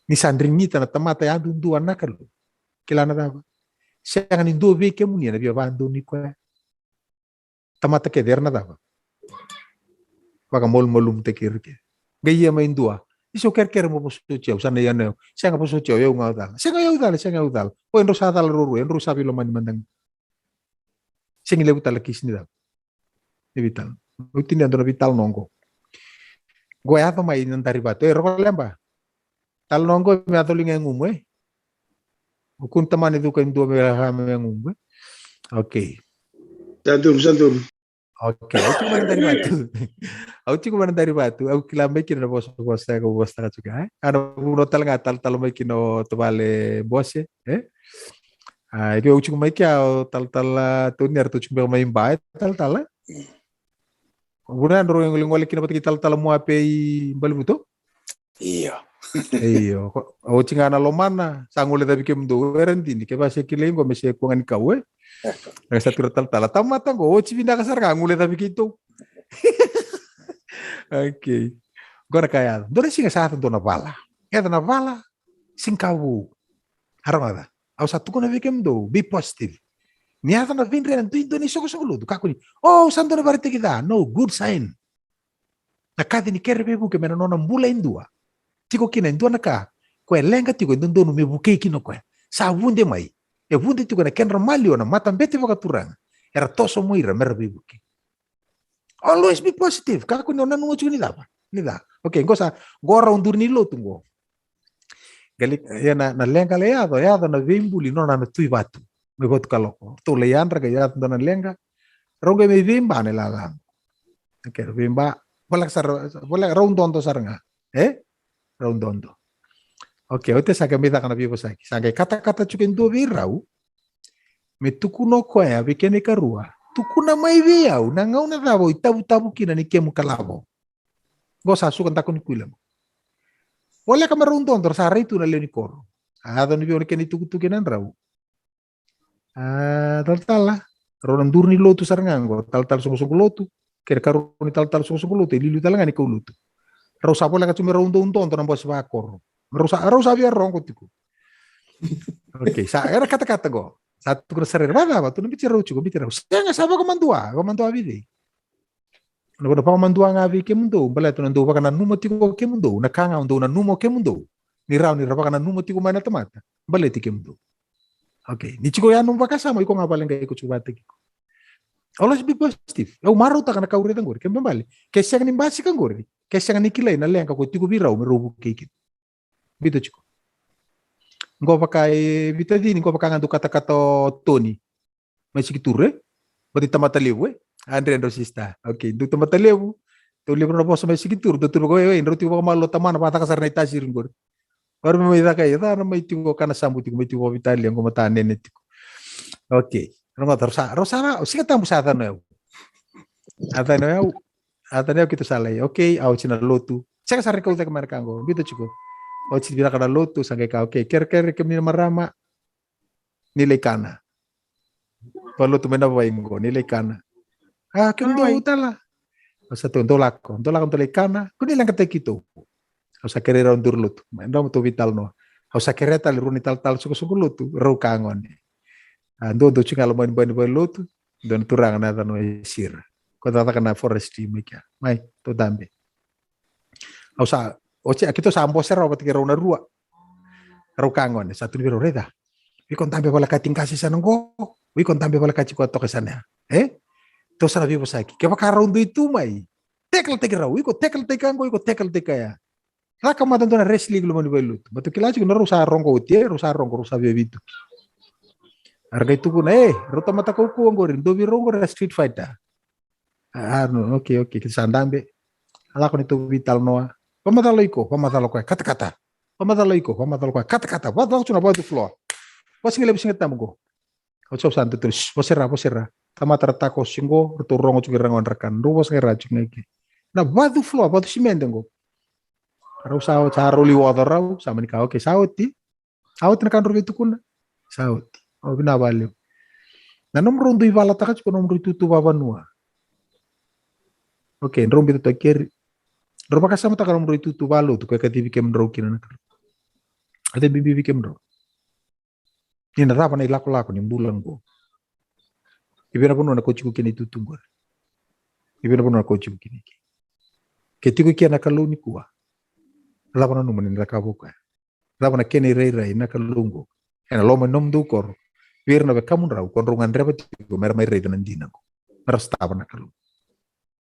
Ni sandrinita na tamata ya dundu anakalu. Kilana dawa. Siya ni do veke muni na via bando ni kwa. Tamata ke derna dawa. Baka molum te kirke. Gaya main dua. Iso ker mo poso chiao sana yan. Siya nga poso chiao yo ngaudal. Siya nga udal. O enro sa dal ruru, enro sabi lo mandang. Siya ngilew talakis ni daw. Navitalai. O tinendo Navitalai nongo. Goya to mai nantari bato. Ero lemba. Tal nongo me atoling ngum Kung taman itu kan dua merah yang umum. Oke. Santum. Oke. Aku cuma dari batu. Aku kilamai kina bos saya ko bos taka juga. Ano uno tal mai kino Taubale bos itu aku cuma kia tal tunyar tu cuma main baik tal. Kemudian orang yang ngolek kina pati tal mu ape bal buto. Iya. Iyo, o tingana lomana, sangule tapi ke mdo erentini ke base kile ngo mese kuangan kawe. Nang satu tal tamata ngo o chivinda kasar ngule tapi gitu. Oke. Agora kaya, dore singa sa dona bala. É dona bala, sinkawu. Haramada. Au satu kona vikem do, be positive. Niata na vinre na tuindo ni soko ludo. Kakuni. Oh, santo na barite kita. No, good sign. Na kadi ni kerbe buke mena nona mbula indua. Tiko kina indua na ka. Kwe lenga tiko ndondo no me buke kino kwe. Sa wunde mai. E wunde tiko na kenra malio na mata mbete wakaturanga. Era toso muira mera be buke. Always be positive. Kakuni ona nungo chuni dapa. Nida. Okay, ngosa gora undur ni lo tungo. Gali ya na lenga le yado na vimbuli no na tui batu. Me got kaloko. Tu le yandra ga yado na lenga. Ronge me vimba ne la. Okay, vimba bola rondondo saranga. Rondondo. Okay, ote saka me kana vivo saki. Sanga kata chuken do virau. Me tukuno ko ya bikene karua. Tukuna mai viau na ngau na davo itabu kina ni kemu kalabo. Gosa sukan takun kuilam. Oleh ka marundondo sa ritu na leoni koro. Ada ni bione keni tukunan rau. Tal ronan durni lotu sarangango, tal songo lotu. Kere karuni tal songo lotu, lilu talanga ni kulutu. Rau sapo la kacumi rondo na bos bakor. Rau sabia rongo tiku. Oke, sa era kata-kata go. Satu kena serer bada, tu nabi cerau cukup bicara. Saya sabo komandua bide. Nako pa mandua ngavi ke mundo, bala tu nando pa kana numo tiko ke mundo, nakanga undo na numo ke mundo. Ni rau pa kana numo tiko mana tamata. Bala ti ke mundo. Okay, ni chiko ya numpa kasama iko ngabalen ga iko chubate kiko. Always be positive. Eu maru ta kana kaure tangor, ke mbali. Ke siang ni basi kangor. Ke siang ni kilai na lenga ko tiko birau merubu ke. Bito chiko. Ngo pakai bitadini ngo pakanga kata-kata Tony. Masih kiture. Bati tamata lewe. Andre Rosista. Okay, do tamata lewe. Tu livro na posso masih kitur. Tu ko ndro tiko malo tamana pata kasar na itasir ngor. Baru may kaya na may tiko kana sambu tiko may tiko vitali ang kumatanen nitiko. Okay. Rosana, sikat ang busata na yun. Ata na yun kita salay. Okay, aw china lotu. Saka sa recall tayo markango. Bito chiko. O chibira ka na lotu sangay ka. Okay, ker kami na marama. Nilay kana. Paluto may nabaingo. Nilay kana. Kendo utala. O sa to, dolako tulay kana. Kundi lang katay kito. O sa kerera undur lutu. Ando mo to vital no. O sa kereta liru ni tal suko lutu. Rau kangon. Ando do chinga lo ban lutu. Don turang na no sir. Ko tata kana forestry mika. Mai to dambe. O sa akito sa ambo sera pati rau na rua. Rau kangon sa tu biro reda. Wi kon tambe wala kating kasi sa nanggo. Wi kon tambe wala kachi ko to kesana. To sa vivo saki. Ke baka rondo itu mai. Tekel rau. Wi ko tekel kango, wi ko tekel ya. Raka matando na wrestling lumani balut. Batu kilaci ko naru sa rongo utie, rusa bebitu. Harga itu kuna rota mata ko ngorin do bi rongo street fighter. No, okay, kita sandambe. Ala ko nito vital noa. Pamatalo ko kata-kata. Kata-kata. Wat langsung na batu floor. Was ngile bisinget tamugo. Ko sob santo terus. Posera. Tama tarata ko singo, to rongo chukirangon rekan. Ruwas ngera chungeki. Na batu floor, batu simendengo. Rau sao caro liwado rau sama ni kau ke sauti na kan rubi tukuna sauti bina valeu na nomro ndu ivala taka chiko nomro tutu baba nua nomro tutu keri roba kasama taka nomro tutu balu tu ka tivi kem ro kina nakar ade bibi kem ro ni na rapa na lako ni bulan go ibira pono na kochiku kini tutu ngor ibira pono na kochiku kini ketiku kia na Kalou ni kuwa Lapana numan in rakabuka. Lapana kene rei na kalungo. Ena loma nom dukor. Wir na bekamun rau konrungan repet ko mer mai rei nan dinako. Rastaba na kalu.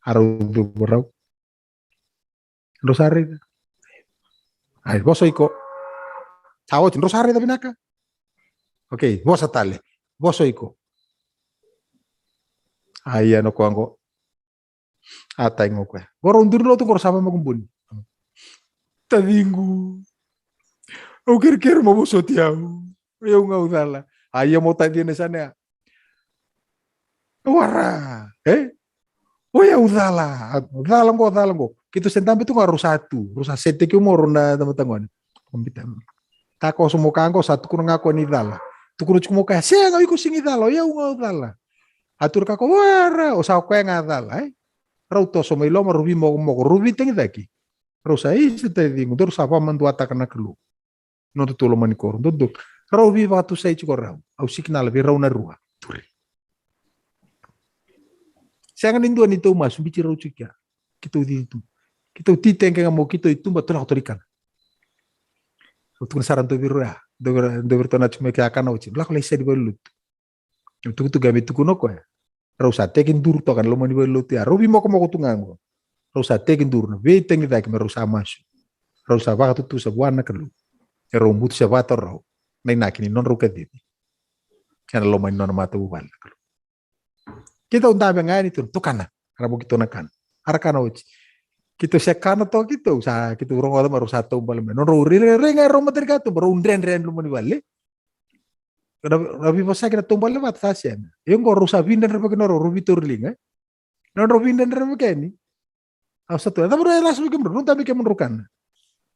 Haru du rau. Rosari. Ai boso iko. Tawo tin rosari da binaka. Okay, bosa tale. Boso iko. Ai ano ko ango. Atay ngo ko. Goro undur lo tu goro sama magumbun. Tadingu. O quero mo buso tiao. Eu nga udala. Aí mo tadi na sana. Wara. Oya udala. Udala ngo. Kita sentam itu ngaruh rusa sete ke umur na teman-teman. Tako semua kangko satu kurang aku ni dala. Tu kurang cuma kaya saya nggak ikut singi dala ya nggak dala. Atur kako wara usah kau yang dala. Rauto semua ilo marubi mau rubi tengi lagi. Rusa itu tadi ngudur sapa menduata kena kelu. Noto tulo manikor duduk. Rubi waktu saya cukup rau. Au signal lebih rau na rua. Saya kan induan itu mas bicara uciknya. Kita itu. Kita titeng ke mau kita itu betul autorikan. Untuk saran tu biru ya, dober tona cuma ke akan uci. Lah kalau saya di balut. Untuk itu gabe tu kuno ko ya. Rausa tekin dur to kan lo mani balut ya. Robi mau tungango. Rausa tekin dur na be tengi dak me rausa mas. Rausa ba tu sebuah na kelu. Ya rombut sebuah torro. Nai nakini non ruka di. Kan lo mani non mata ubal. Kita unta ngani tu kana. Rabu kita nakan. Arakana uci. Kita sekana to kita usah kita urang orang baru satu balik non ruri renga roma tergatu baru undren lumani balik tapi masa kita tumbal lewat stasiun yang kau rusak pindah dari bagian orang rubi turling non rubi pindah dari bagian ini satu tapi baru langsung bikin berun tapi kayak menerukan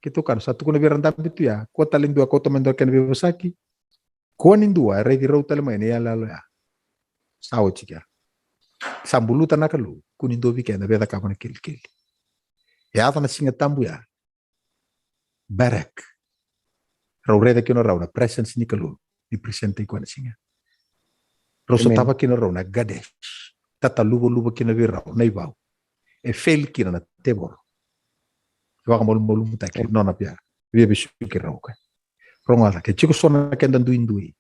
gitu kan satu kuna biar rentam itu ya kota lain dua kota mendorkan lebih besaki kuanin dua redi rauta lima ini ya lalu ya sawo cika sambulu tanah kalu kunin dua bikin tapi ada kapan kil ya tanah singa tambu ya barak raureda kino rauna presence ni kalu di presente ko singa roso tapa kino rauna gadesh tata lubo kino vi rau nei bau e fel kino na tebor wa mol mutak nona pia vi bisu ki rau ka ronga ke chiko sona kendan duindui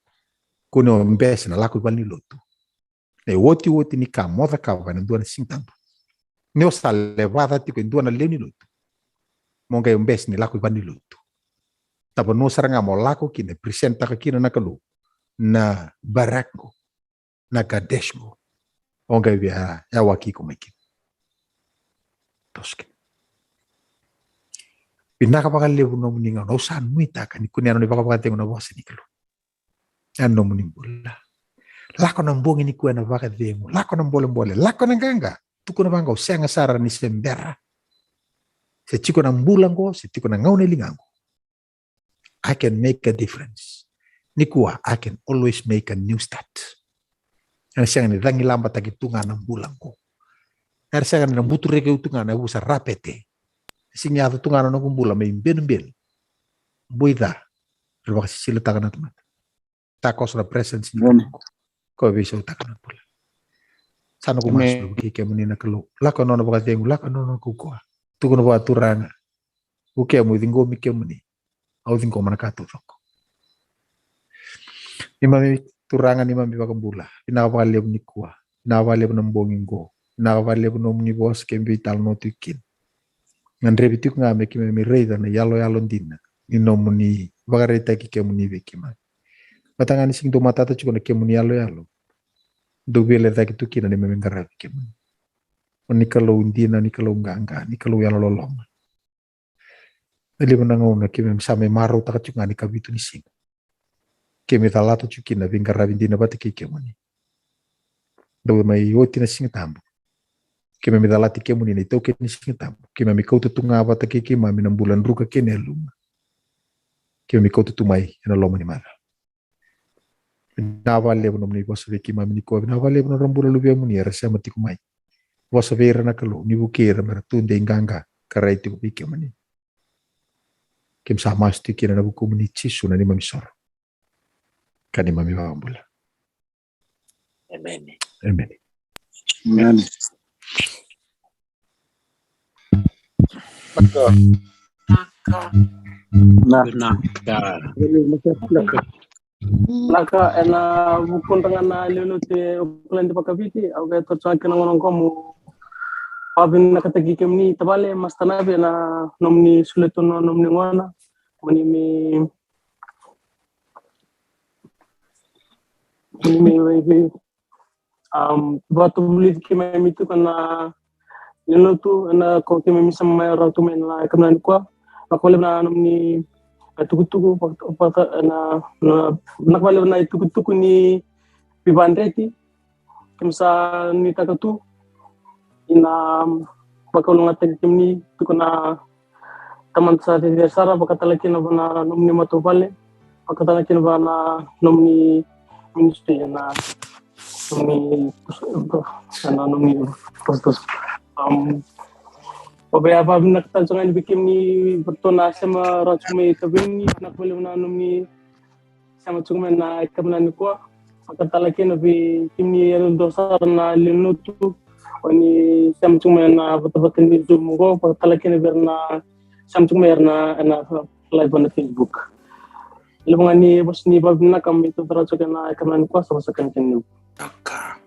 kuno mbes na laku bali lotu e woti ni kamota kawana duana singtambu Neo sa levada tiko indua na leni lutu. Monga yung best ni laku ibani lutu. Tabo no saranga mo laku kine presenta ka kina na kalu na barakgo na gadeshgo. Monga ya waki kumakin. Toske. Pinaka baka lebu no muninga no san muita kan kunyano ni baka baka tengo na wasi ni kalu. Ano munimbula. Lako na mbongi ni kuya na baka demo. Lako na mbole. Lako na ganga. Tuko na bangau senga sara ni sembera. Se chiko na mbulang ko, se chiko na ngau na lingango. I can make a difference. Nikua, I can always make a new start. Ang siya ni dangi lamba tagi tunga na mbulang ko. Ang siya ni nambutu reke utunga na usa rapete. Sinya atu tunga na kumbula may ben. Buida. Pero baka sisila taka na teman. Takos na presence ni ko. Ko bisa utaka na pula. Sana ko mas lugi ke munina kalo lako no baka tengu lako no ko tuko no ba turanga uke mo dingo mi ke muni au dingo manakato fako imami turanga ni mami baka bula inawale ni kuwa inawale no mbongingo inawale no muni bos ke vital no tikin ngandre bituk ngame ke mi reida na yalo ndina ino muni baka reta ki ke muni bekima batangani sing do mata to chiko ke muni yalo dobele tak itu kina ni memenggarap kemun. Ni kalau undina ni kalau enggak ni kalau yang lolong. Eli menangau na kime same maru tak cunga ni kabitu ni sing. Kime talato cukina benggarap indina batiki kemun. Do mai oti na sing tambu. Kime medalati kemun ni toke ni sing tambu. Kime mi kau tunga bataki kime minam bulan ruka kene luma. Kime mi kau tumai ena loma ni mara. Nawale bono ni bosa veki mami ko nawale bono rambula lubia muni rasa mati kumai bosa vera na kalu ni bukira mera tunde inganga karai tu biki mani kim sama sti kira na buku muni cisu na ni mami sor kani mami wambula amen Laka ena bukun tangan na lulu te Auckland di pakabiti au ga to chaka na ngono komu pabin na katagi kemni tabale mas tanabe na nomni suleto no nomni ngona mani mi batu buli kime mitu kana lulu tu na ko kime mi sama ratu men la kamna kwa ako le na nomni tuku-tuku na nakbaliw na tuku-tuku ni Pibandreti kimsa ni takatu ina pakalungatan kimni tukuna taman sa sara pakatalaki na bana nomni Taubale pakatalaki na bana nomni ministry na nomni nomni postos Pabaya pa nakita sa ngayon bikim ni bertona sama rachumi kabini nakbali na nomni sama cuma na ikamnan ko pakatalaki na bi kimni dosar na linutu Oni samcung na betul-betul di Zoom ko pagtalaki na berna samcung na live on Facebook. Lebongan ni bos ni bab na kami tu terus na kaman ko sa sakan kinu. Naka.